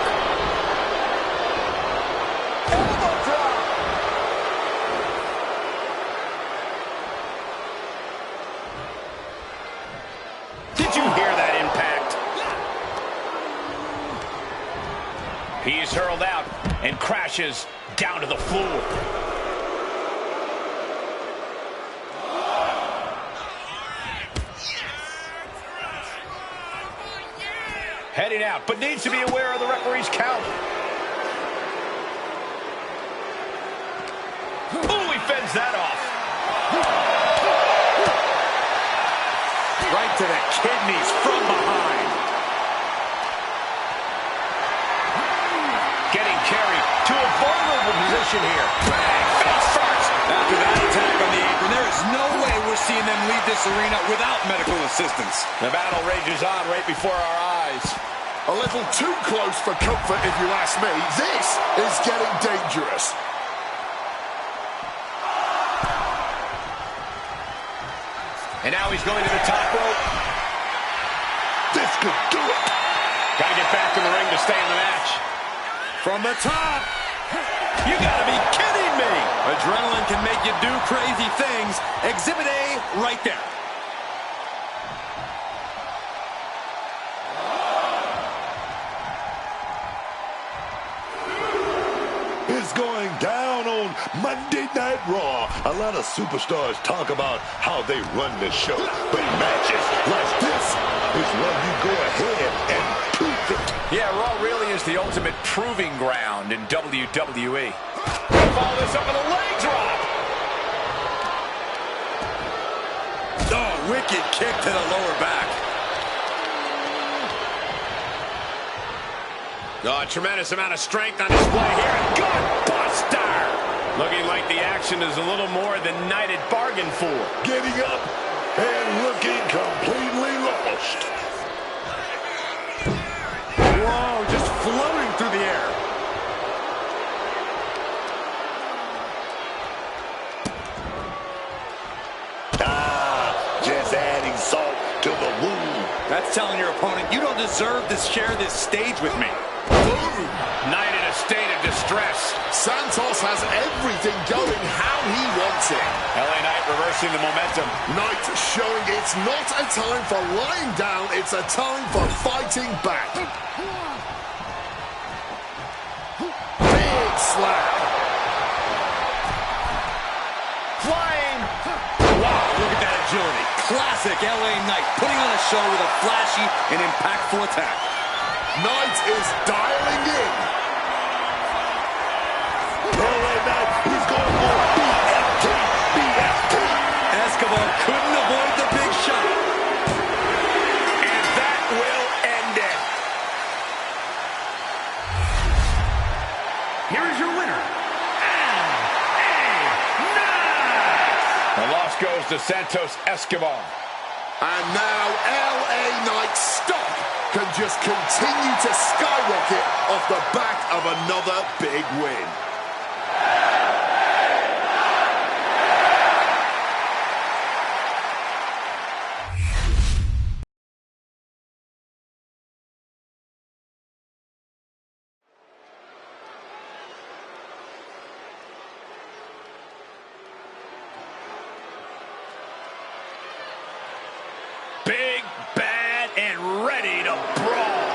Elbow drop! Did you hear that impact? He's hurled out and crashes down to the floor. Heading out, but needs to be aware of the referee's count. Oh, he fends that off. Right to the kidneys from behind. Getting carried to a vulnerable position here. Bang, face first. After that attack on the apron, there is no way we're seeing them leave this arena without medical assistance. The battle rages on right before our eyes.
A little too close for comfort, if you ask me. This is getting dangerous.
And now he's going to the top rope.
This could do it.
Got to get back to the ring to stay in the match. From the top. You got to be kidding me. Adrenaline can make you do crazy things. Exhibit A right there.
It's going down on Monday Night Raw. A lot of superstars talk about how they run the show, but matches like this is when you go ahead and prove it.
Yeah, Raw really is the ultimate proving ground in WWE. Follow this up with a leg drop. Oh, wicked kick to the lower back. Oh, a tremendous amount of strength on display here. Good buster. Looking like the action is a little more than Knight had bargained for.
Getting up and looking completely lost.
Whoa, just floating through the air.
Just adding salt to the wound.
That's telling your opponent, you don't deserve to share this stage with me. Boom! Knight in a state of distress.
Santos has everything going how he wants it.
LA Knight reversing the momentum.
Knight showing it's not a time for lying down, it's a time for fighting back. Big slap.
Flying. Wow, look at that agility. Classic LA Knight putting on a show with a flashy and impactful attack.
Knight is dialing in.
LA Knight, he's going for BFT. BFT.
Escobar couldn't avoid the big shot. And that will end it.
Here is your winner, LA Knight.
The loss goes to Santos Escobar.
And now LA Knight stock can just continue to skyrocket off the back of another big win.
Big, bad, and ready to brawl.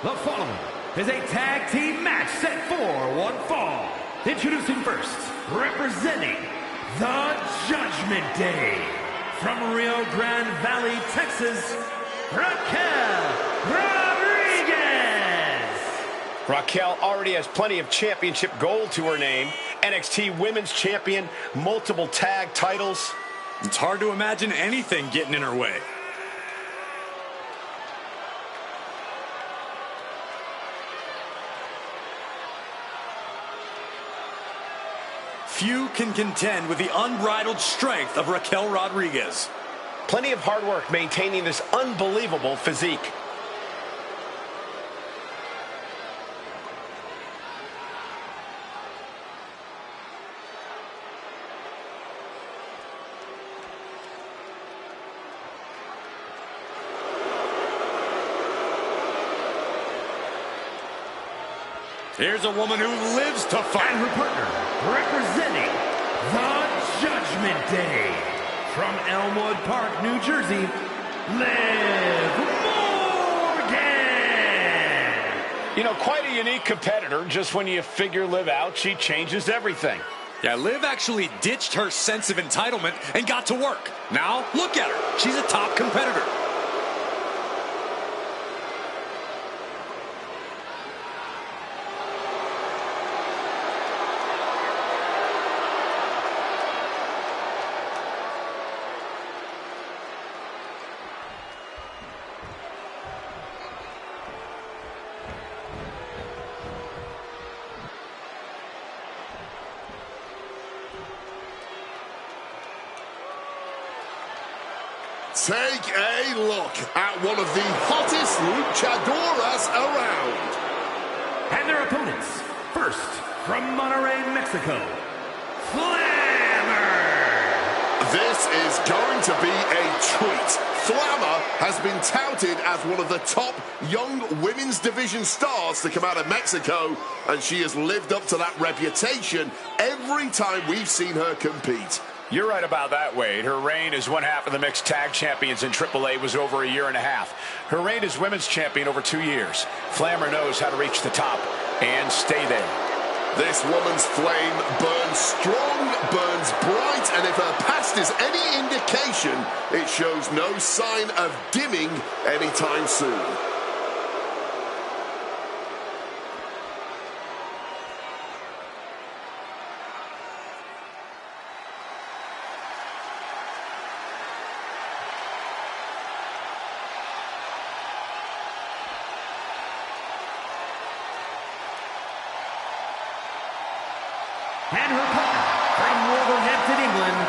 The following is a tag team match set for one fall. Introducing first, representing the Judgment Day, from Rio Grande Valley, Texas, Raquel Rodriguez.
Raquel already has plenty of championship gold to her name. NXT Women's Champion, multiple tag titles.
It's hard to imagine anything getting in her way. Few can contend with the unbridled strength of Raquel Rodriguez.
Plenty of hard work maintaining this unbelievable physique.
Here's a woman who lives to fight.
And her partner, representing the Judgment Day, from Elmwood Park, New Jersey, Liv Morgan.
You know, quite a unique competitor. Just when you figure Liv out, she changes everything.
Yeah, Liv actually ditched her sense of entitlement and got to work. Now, look at her. She's a top competitor.
Take a look at one of the hottest luchadoras around.
And their opponents, first, from Monterrey, Mexico, Flammer.
This is going to be a treat. Flammer has been touted as one of the top young women's division stars to come out of Mexico, and she has lived up to that reputation every time we've seen her compete.
You're right about that, Wade. Her reign as one half of the mixed tag champions in AAA was over a year and a half. Her reign as women's champion over 2 years. Flammer knows how to reach the top and stay there.
This woman's flame burns strong, burns bright, and if her past is any indication, it shows no sign of dimming anytime soon.
And her partner, from Wolverhampton, England,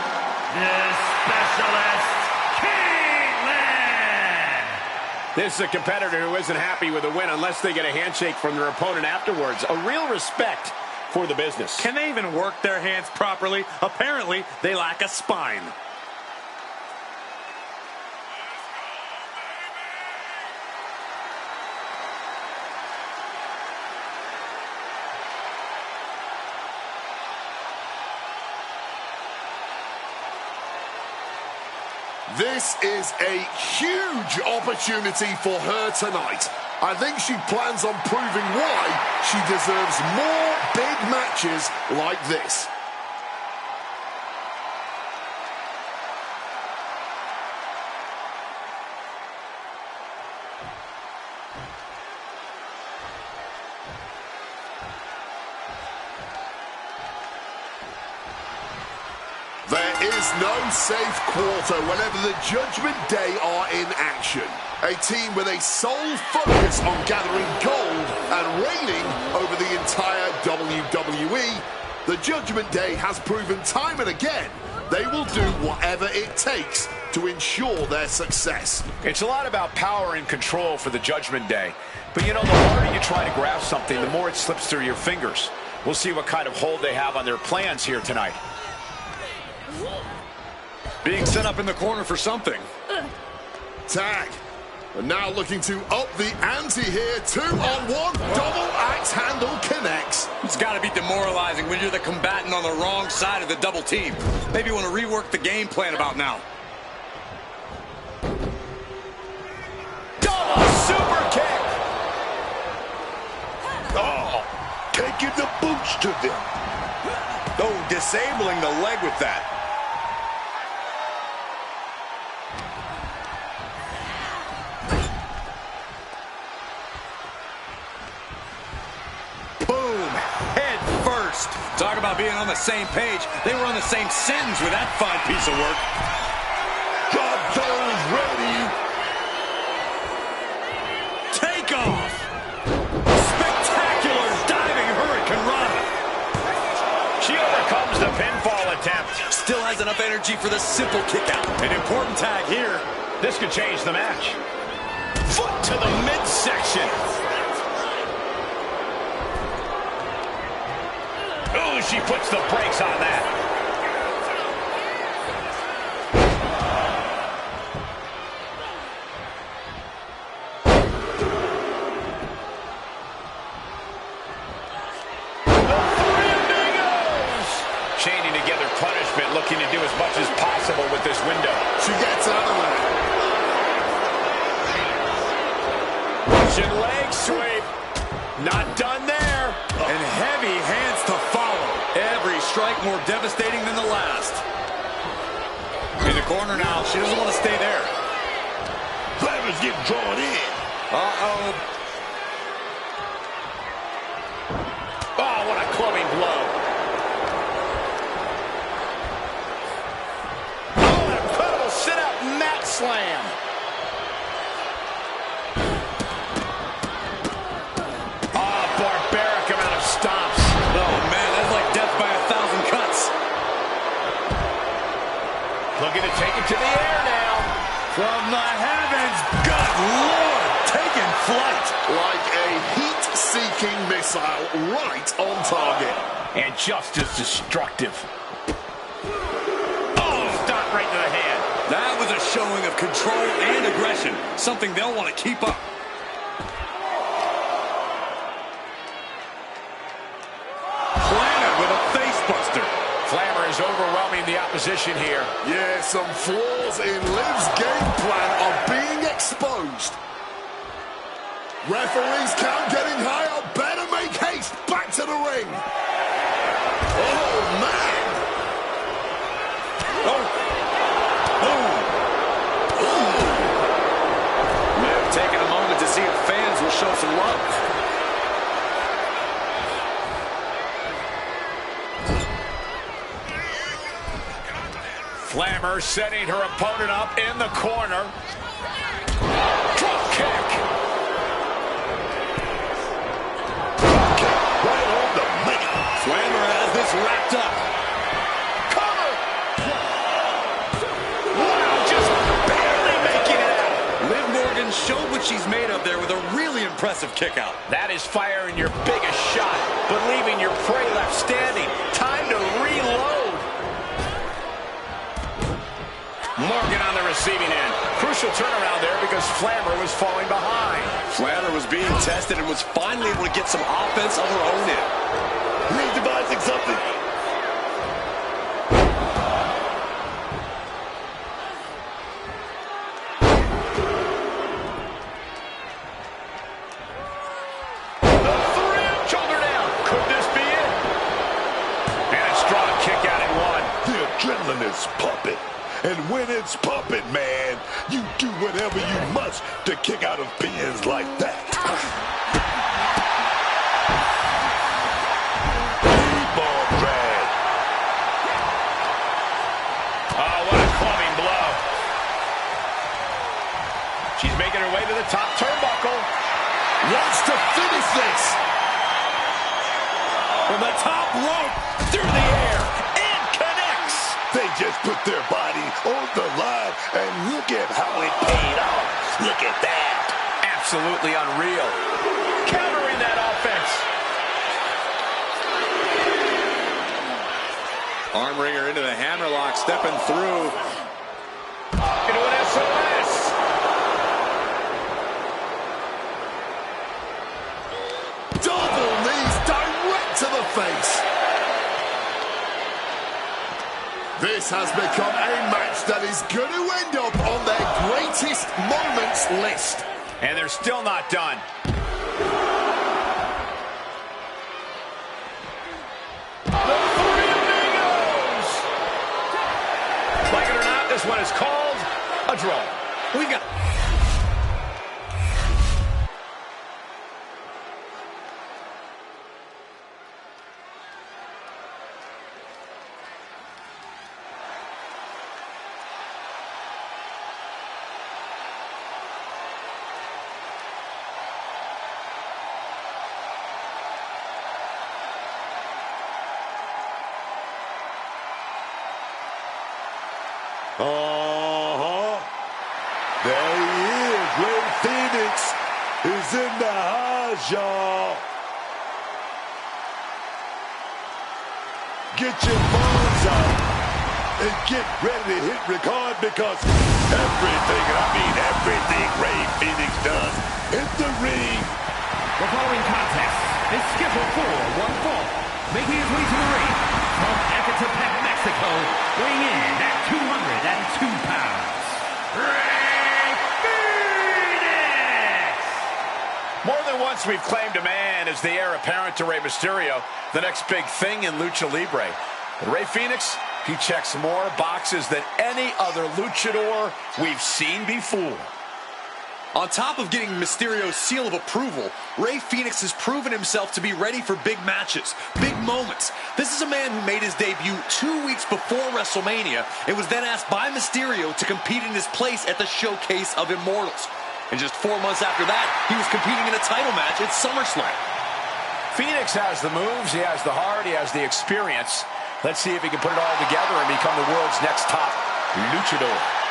the Specialist, Katlyn.
This is a competitor who isn't happy with a win unless they get a handshake from their opponent afterwards. A real respect for the business.
Can they even work their hands properly? Apparently, they lack a spine.
This is a huge opportunity for her tonight. I think she plans on proving why she deserves more big matches like this. There is no safe quarter whenever the Judgment Day are in action. A team with a sole focus on gathering gold and reigning over the entire WWE. The Judgment Day has proven time and again they will do whatever it takes to ensure their success.
It's a lot about power and control for the Judgment Day. But you know, the harder you try to grasp something, the more it slips through your fingers. We'll see what kind of hold they have on their plans here tonight.
Being set up in the corner for something.
Tag. And now looking to up the ante here. 2-on-1. Double axe handle connects.
It's got to be demoralizing when you're the combatant on the wrong side of the double team. Maybe you want to rework the game plan about now.
Double super kick!
Oh, taking the boots to them.
Oh, disabling the leg with that. Boom, head first.
Talk about being on the same page. They were on the same sentence with that fine piece of work.
Got those ready.
Take off. Spectacular diving hurricane rana.
She overcomes the pinfall attempt.
Still has enough energy for the simple kick out.
An important tag here.
This could change the match. Foot to the midsection. Oh, she puts the brakes on that. Chaining together punishment, looking to do as much as possible with this window.
She gets out of there.
Russian leg sweep. Not done there.
And heavy hands to follow. Every strike more devastating than the last. In the corner now. She doesn't want to stay there.
Flammer's getting drawn in.
Uh-oh. Oh, what a clubbing blow. Oh, an incredible sit-out mat slam. Oh, barbaric amount of stomps.
Oh, man, that's like death by 1,000 cuts.
Looking to take it to the air now.
From the heavens, good Lord, taking flight.
Like a heat-seeking missile right on target.
And just as destructive. Oh, stop right to the head.
That was a showing of control and aggression, something they'll want to keep up. Planted with a face buster.
Flammer is overwhelming the opposition here.
Yeah, some flaws in Liv's game plan are being exposed. Referee's count getting higher. Better make haste back to the ring. Oh, man.
Oh.
Liv taking a moment to see if fans will show some love.
Flammer setting her opponent up in the corner. Drop kick.
Right on the money.
Flammer has this wrapped up.
Cover. Wow, just barely making it out.
Liv Morgan showed what she's made of there with a really impressive kick out.
That is firing your biggest shot, but leaving your prey left standing. Time to reload. Morgan on the receiving end. Crucial turnaround there because Flammer was falling behind.
Flammer was being tested and was finally able to get some offense of her own in.
He's devising something.
The three shoulder down. Could this be it? And a strong kick out at one.
The adrenaline is pumping. And when it's pumping, man, you do whatever you must to kick out of pins like that. Ball drag.
Oh, what a clubbing blow. She's making her way to the top turnbuckle.
Wants to finish this.
From the top rope, through the air, and connects.
They just put their body on the line, and look at how it paid off. Look at that.
Absolutely unreal. Countering that offense.
Arm wringer into the hammerlock, stepping through.
Into an SOS.
Double knees direct to the face. This has become a match that is going to end up on their greatest moments list.
And they're still not done. The 3 of is called a draw.
We got...
There he is. Rey Fenix is in the house, y'all. Get your phones out and get ready to hit record because everything, and I mean everything Rey Fenix does in the ring.
The following contest is scheduled for one fall, making his way to the ring from Ecatepec, Mexico, weighing in at 202 pounds, Rey Fenix!
More than once we've claimed a man as the heir apparent to Rey Mysterio, the next big thing in Lucha Libre. But Rey Fenix, he checks more boxes than any other luchador we've seen before.
On top of getting Mysterio's seal of approval, Rey Fenix has proven himself to be ready for big matches, big moments. This is a man who made his debut 2 weeks before WrestleMania and was then asked by Mysterio to compete in his place at the Showcase of Immortals. And just 4 months after that, he was competing in a title match at SummerSlam.
Fenix has the moves, he has the heart, he has the experience. Let's see if he can put it all together and become the world's next top luchador.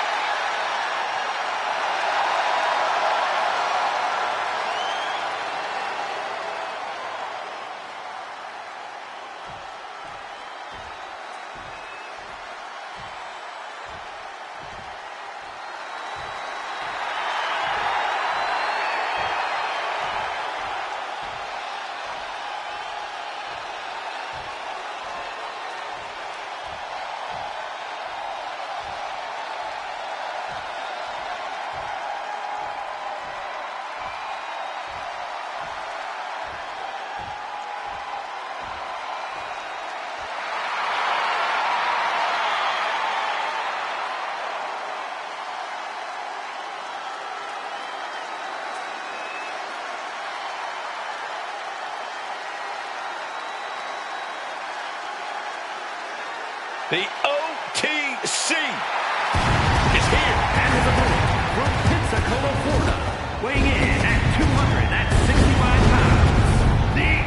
The OTC is here.
And his opponent from Pensacola, Florida, weighing in at 265 pounds, the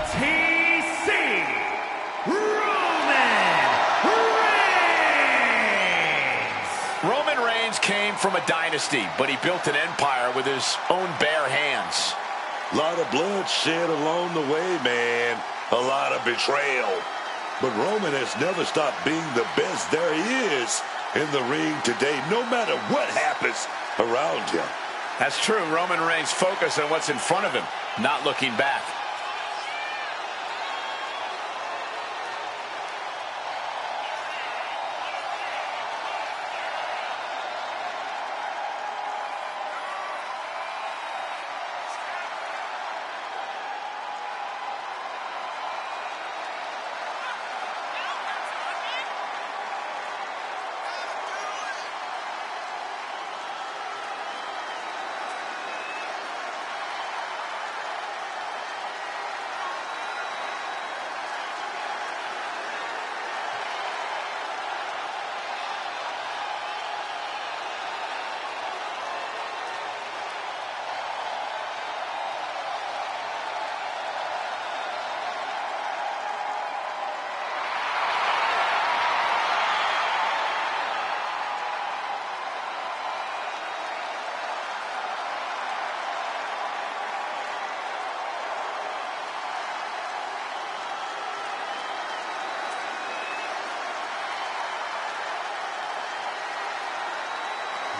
OTC, Roman Reigns.
Roman Reigns came from a dynasty, but he built an empire with his own bare hands.
A lot of blood shed along the way, man. A lot of betrayal. But Roman has never stopped being the best there is in the ring today, no matter what happens around him.
That's true. Roman Reigns focused on what's in front of him, not looking back.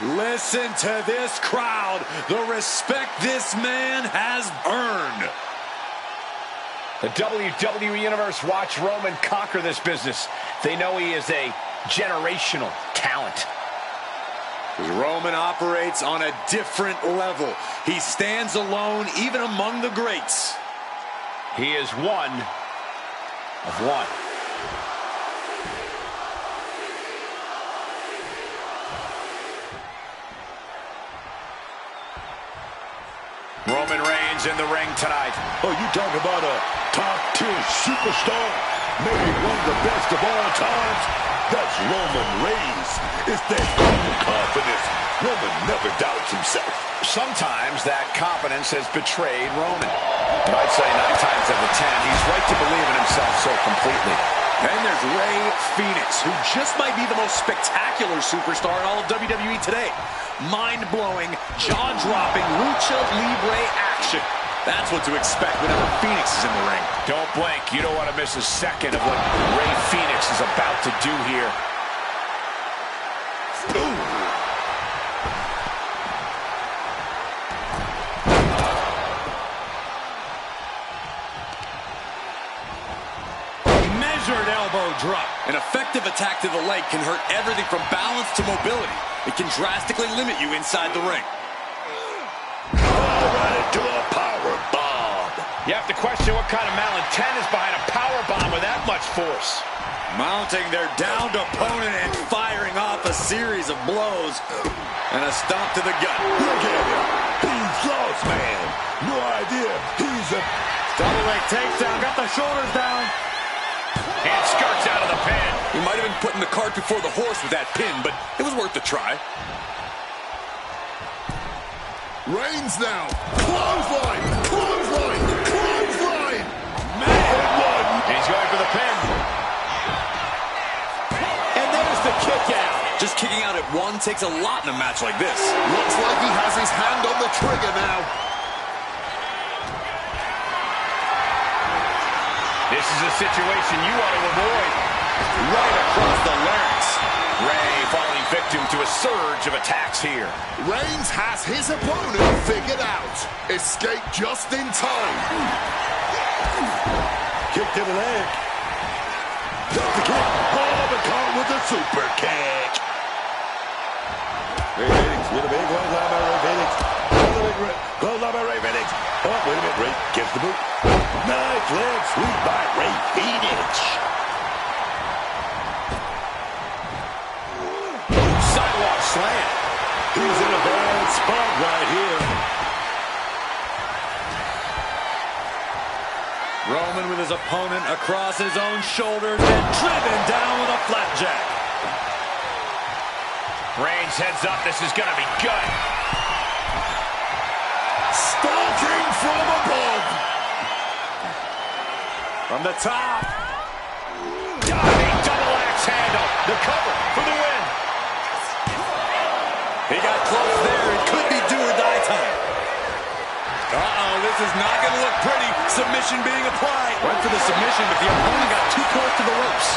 Listen to this crowd, the respect this man has earned.
The WWE Universe watch Roman conquer this business. They know he is a generational talent.
Roman operates on a different level. He stands alone even among the greats.
He is one of one. Reigns in the ring tonight.
Oh, you talk about a top-tier superstar, maybe one of the best of all times. That's Roman Reigns. It's that cool confidence. Roman never doubts himself.
Sometimes that confidence has betrayed Roman. But I'd say 9 times out of 10, he's right to believe in himself so completely.
And there's Rey Fenix, who just might be the most spectacular superstar in all of WWE today. Mind-blowing, jaw-dropping, lucha libre action. That's what to expect whenever Fenix is in the ring.
Don't blink. You don't want to miss a second of what Rey Fenix is about to do here. Ooh.
Measured elbow drop.
An effective attack to the leg can hurt everything from balance to mobility. It can drastically limit you inside the ring.
Right into a power bomb.
You have to question what kind of malintent is behind a power bomb with that much force.
Mounting their downed opponent and firing off a series of blows. And a stomp to the gut.
Look at him. He's lost, man. No idea. He's a...
Double leg takedown. Got the shoulders down.
And skirts out of the pin.
He might have been putting the cart before the horse with that pin, but it was worth a try.
Reigns now. Clothesline. Clothesline. Clothesline.
Man. He's going for the pin.
And there's the kick out. Just kicking out at one takes a lot in a match like this.
Looks like he has his hand on the trigger now.
This is a situation you want to avoid.
Right across the larynx.
Rey falling victim to a surge of attacks here.
Reigns has his opponent figured out. Escape just in time.
Kick to the leg. Got the kick. Oh, the caught with a super kick. Rey Fenix with a big clothesline by Rey Fenix. Clothesline by Rey Fenix. Oh, wait a minute. Rey gets the boot. Nice leg sweep by Rey Fenix.
Sidewalk slam.
He's in a bad spot right here.
Roman with his opponent across his own shoulders and driven down with a flapjack.
Reigns heads up. This is going to be good.
Stalking from above.
From the top.
Diving double axe handle. The cover for the win.
He got close there. It could be do or die time.
Uh-oh, this is not going to look pretty. Submission being applied.
Went for the submission, but the opponent got too close to the ropes.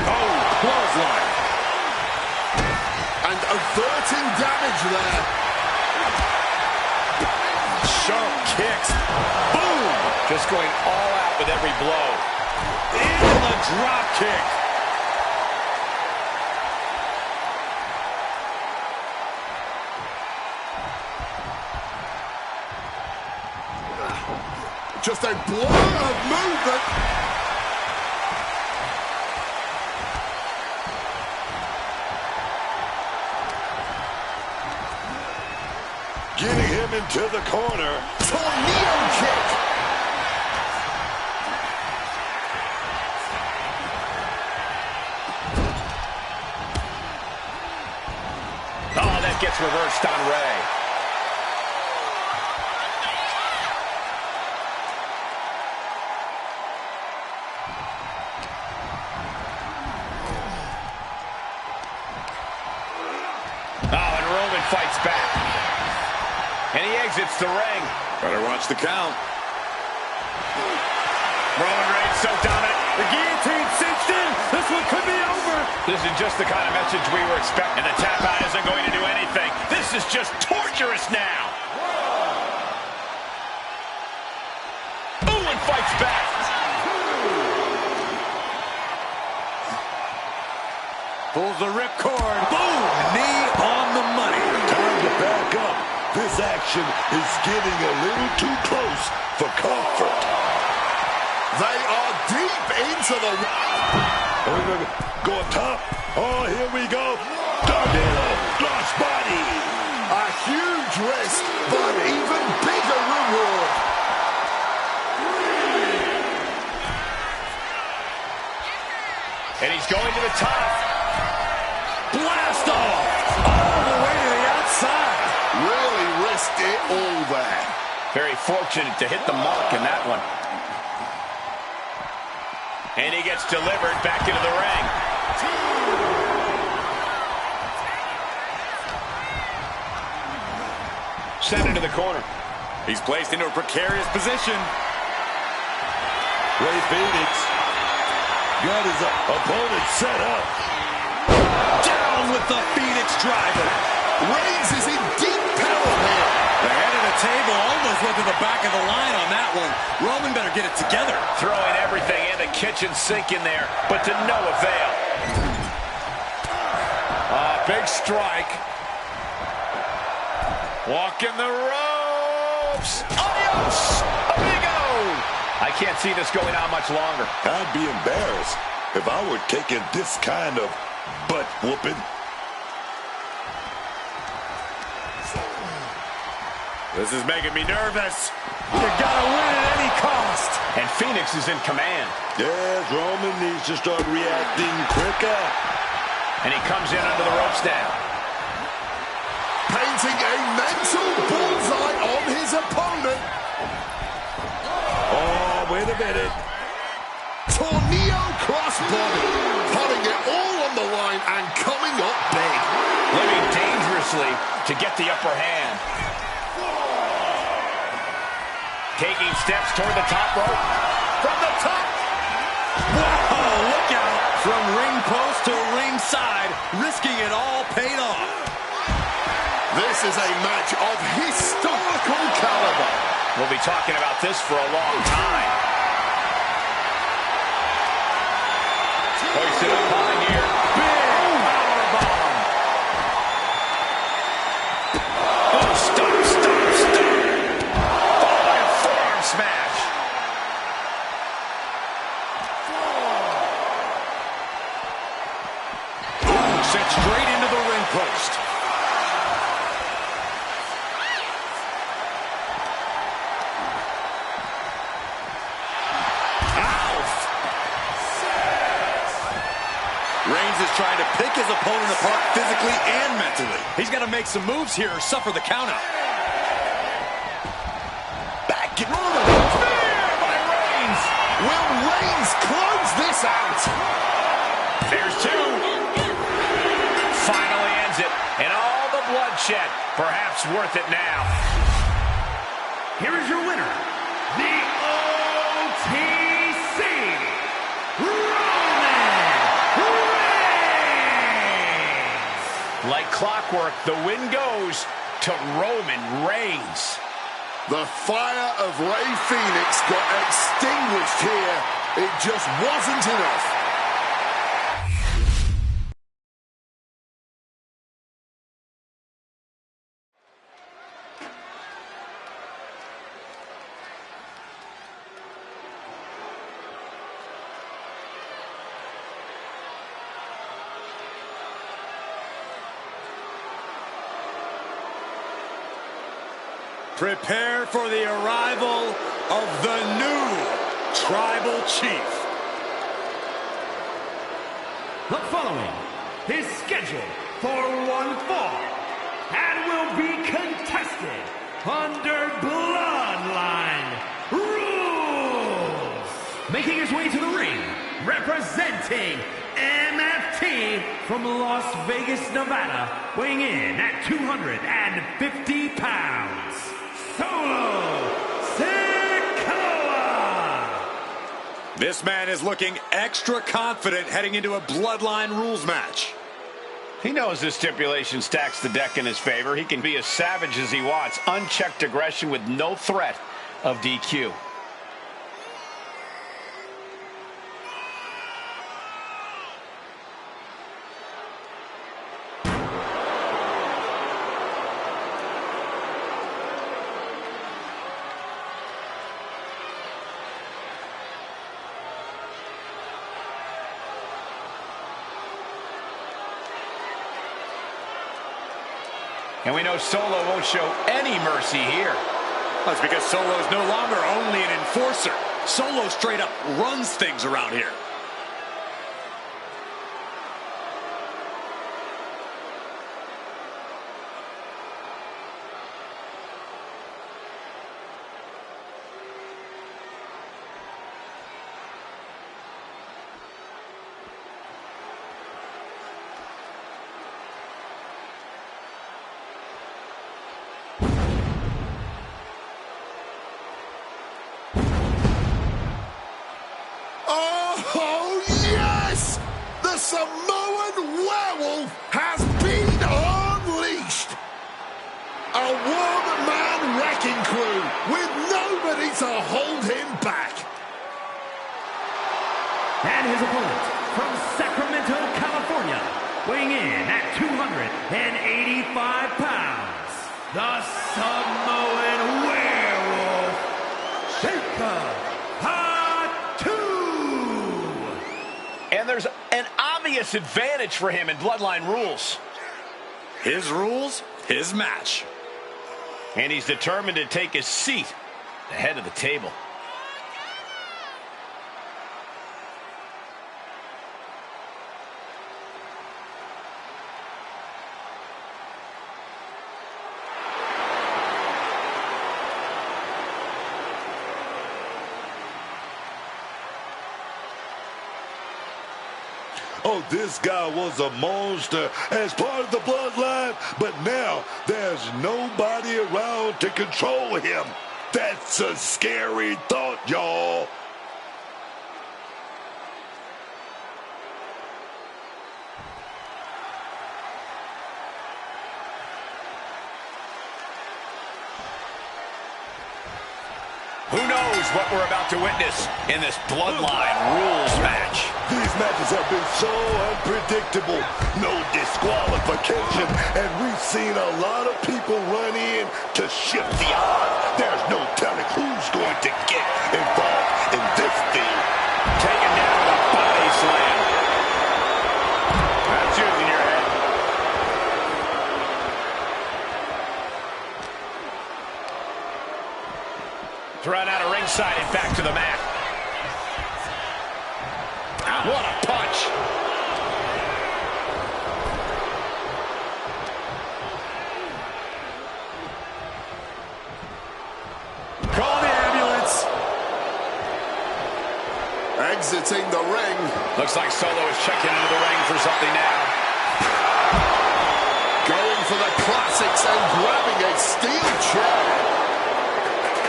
Oh, clothesline.
And averting damage there.
Sharp kicks. Boom!
Just going all out with every blow.
Into the drop kick.
Just a blur of movement.
Getting him into the corner.
Tornado kick.
Oh, that gets reversed on Rey. Fights back. And he exits the ring.
Better watch the count.
Roman Reigns so dominant. The guillotine cinched in. This one could be over.
This is just the kind of message we were expecting. And the tap out isn't going to do anything. This is just torturous now. Ooh, and fights back.
Pulls the ripcord.
Boom! Knee on the money.
Time to back up. This action is getting a little too close for comfort.
They are deep into the...
Go up top. Oh, here we go. Gargano, lost body.
A huge risk, but even
And he's going to the top.
Blast off! All the way to the outside.
Really risked it all there.
Very fortunate to hit the mark in that one. And he gets delivered back into the ring. Sent into the corner.
He's placed into a precarious position.
Rey Fenix got his opponent set up.
Down with the Phoenix driver.
Reigns is in deep peril here.
The head of the table almost went to the back of the line on that one. Roman better get it together.
Throwing everything in the kitchen sink in there, but to no avail. Big strike. Walking the ropes. Adios, amigo. I can't see this going on much longer.
I'd be embarrassed if I were taking this kind of butt whooping.
This is making me nervous. You gotta win at any cost.
And Phoenix is in command.
Yes, Roman needs to start reacting quicker.
And he comes in under the ropes now.
Painting a mental bullseye on his opponent.
Oh, wait a minute.
Tornado crossbody. Putting it all on the line and coming up big.
Living dangerously to get the upper hand. Taking steps toward the top rope. From the top.
Whoa, look out. From ring post to ringside, risking it all paid off.
This is a match of historical caliber.
We'll be talking about this for a long time. Hoisted up high here. Big powerbomb. Oh, stop. Followed by a forearm smash.
Ooh, sent straight into the ring post. Reigns is trying to pick his opponent apart physically and mentally. He's got to make some moves here or suffer the countout.
Back in order. Spear by Reigns. Will Reigns close this out?
There's two. Finally ends it. And all the bloodshed. Perhaps worth it now.
Here is your winner, the OTC
Like clockwork, the win goes to Roman Reigns.
The fire of Rey Fenix got extinguished here. It just wasn't enough.
Prepare for the arrival of the new Tribal Chief.
The following is scheduled for one fall and will be contested under bloodline rules. Making his way to the ring, representing MFT from Las Vegas, Nevada, weighing in at 250 pounds. Solo Sikoa!
This man is looking extra confident heading into a bloodline rules match.
He knows this stipulation stacks the deck in his favor. He can be as savage as he wants. Unchecked aggression with no threat of DQ. And we know Solo won't show any mercy here.
That's because Solo is no longer only an enforcer. Solo straight up runs things around here.
Samoan werewolf has been unleashed. A one-man wrecking crew with nobody to hold him back.
And his opponent from Sacramento, California, weighing in at 285 pounds, the Samoan werewolf, fatu.
And there's an obvious advantage for him in bloodline rules.
His rules, his match.
And he's determined to take his seat at the head of the table.
Oh, this guy was a monster as part of the bloodline, but now there's nobody around to control him. That's a scary thought, y'all.
Who knows what we're about to witness in this bloodline rules match?
These matches have been so unpredictable. No disqualification, and we've seen a lot of people run in to shift the odds. There's no telling who's going to get involved in this thing.
Taken down with a body slam. That's using your head. Thrown out of ringside and back to the mat. What a punch.
Call the ambulance.
Exiting the ring.
Looks like Solo is checking into the ring for something now.
Going for the classics and grabbing a steel chair.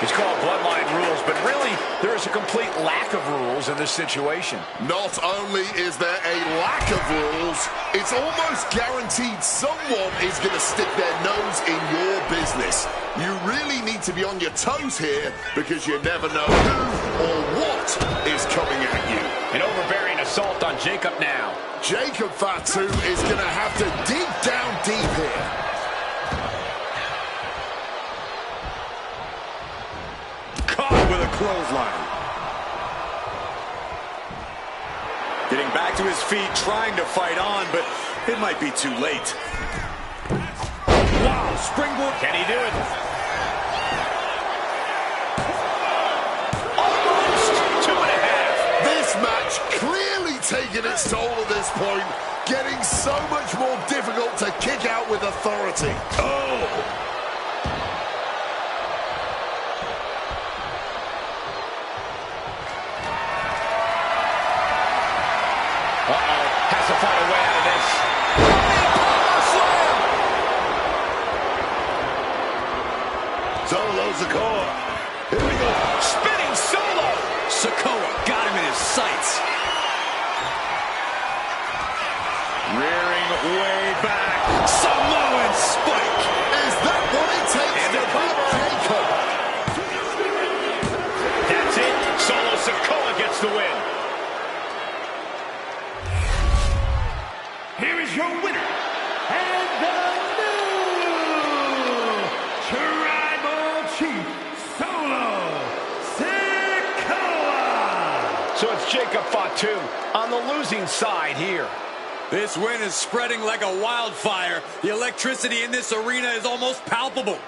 It's called bloodline rules, but really, there is a complete lack of rules in this situation.
Not only is there a lack of rules, it's almost guaranteed someone is going to stick their nose in your business. You really need to be on your toes here because you never know who or what is coming at you.
An overbearing assault on Jacob now.
Jacob Fatu is going to have to dig down deep here.
With a clothesline. Getting back to his feet, trying to fight on, but it might be too late. Wow, springboard.
Can he do it? Almost 2.5.
This match clearly taking its toll at this point, getting so much more difficult to kick out with authority. Oh!
Has to find a way out of this.
Solo Sikoa. Here we go.
Spinning Solo.
Sikoa got him in his sights.
Rearing way back.
Samoan spike.
Is that what it takes to beat Jacob?
That's it. Solo Sikoa gets the win.
Here is your winner, and the new Tribal Chief, Solo Sikoa.
So it's Jacob Fatu on the losing side here.
This win is spreading like a wildfire. The electricity in this arena is almost palpable.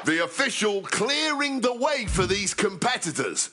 The official clearing the way for these competitors.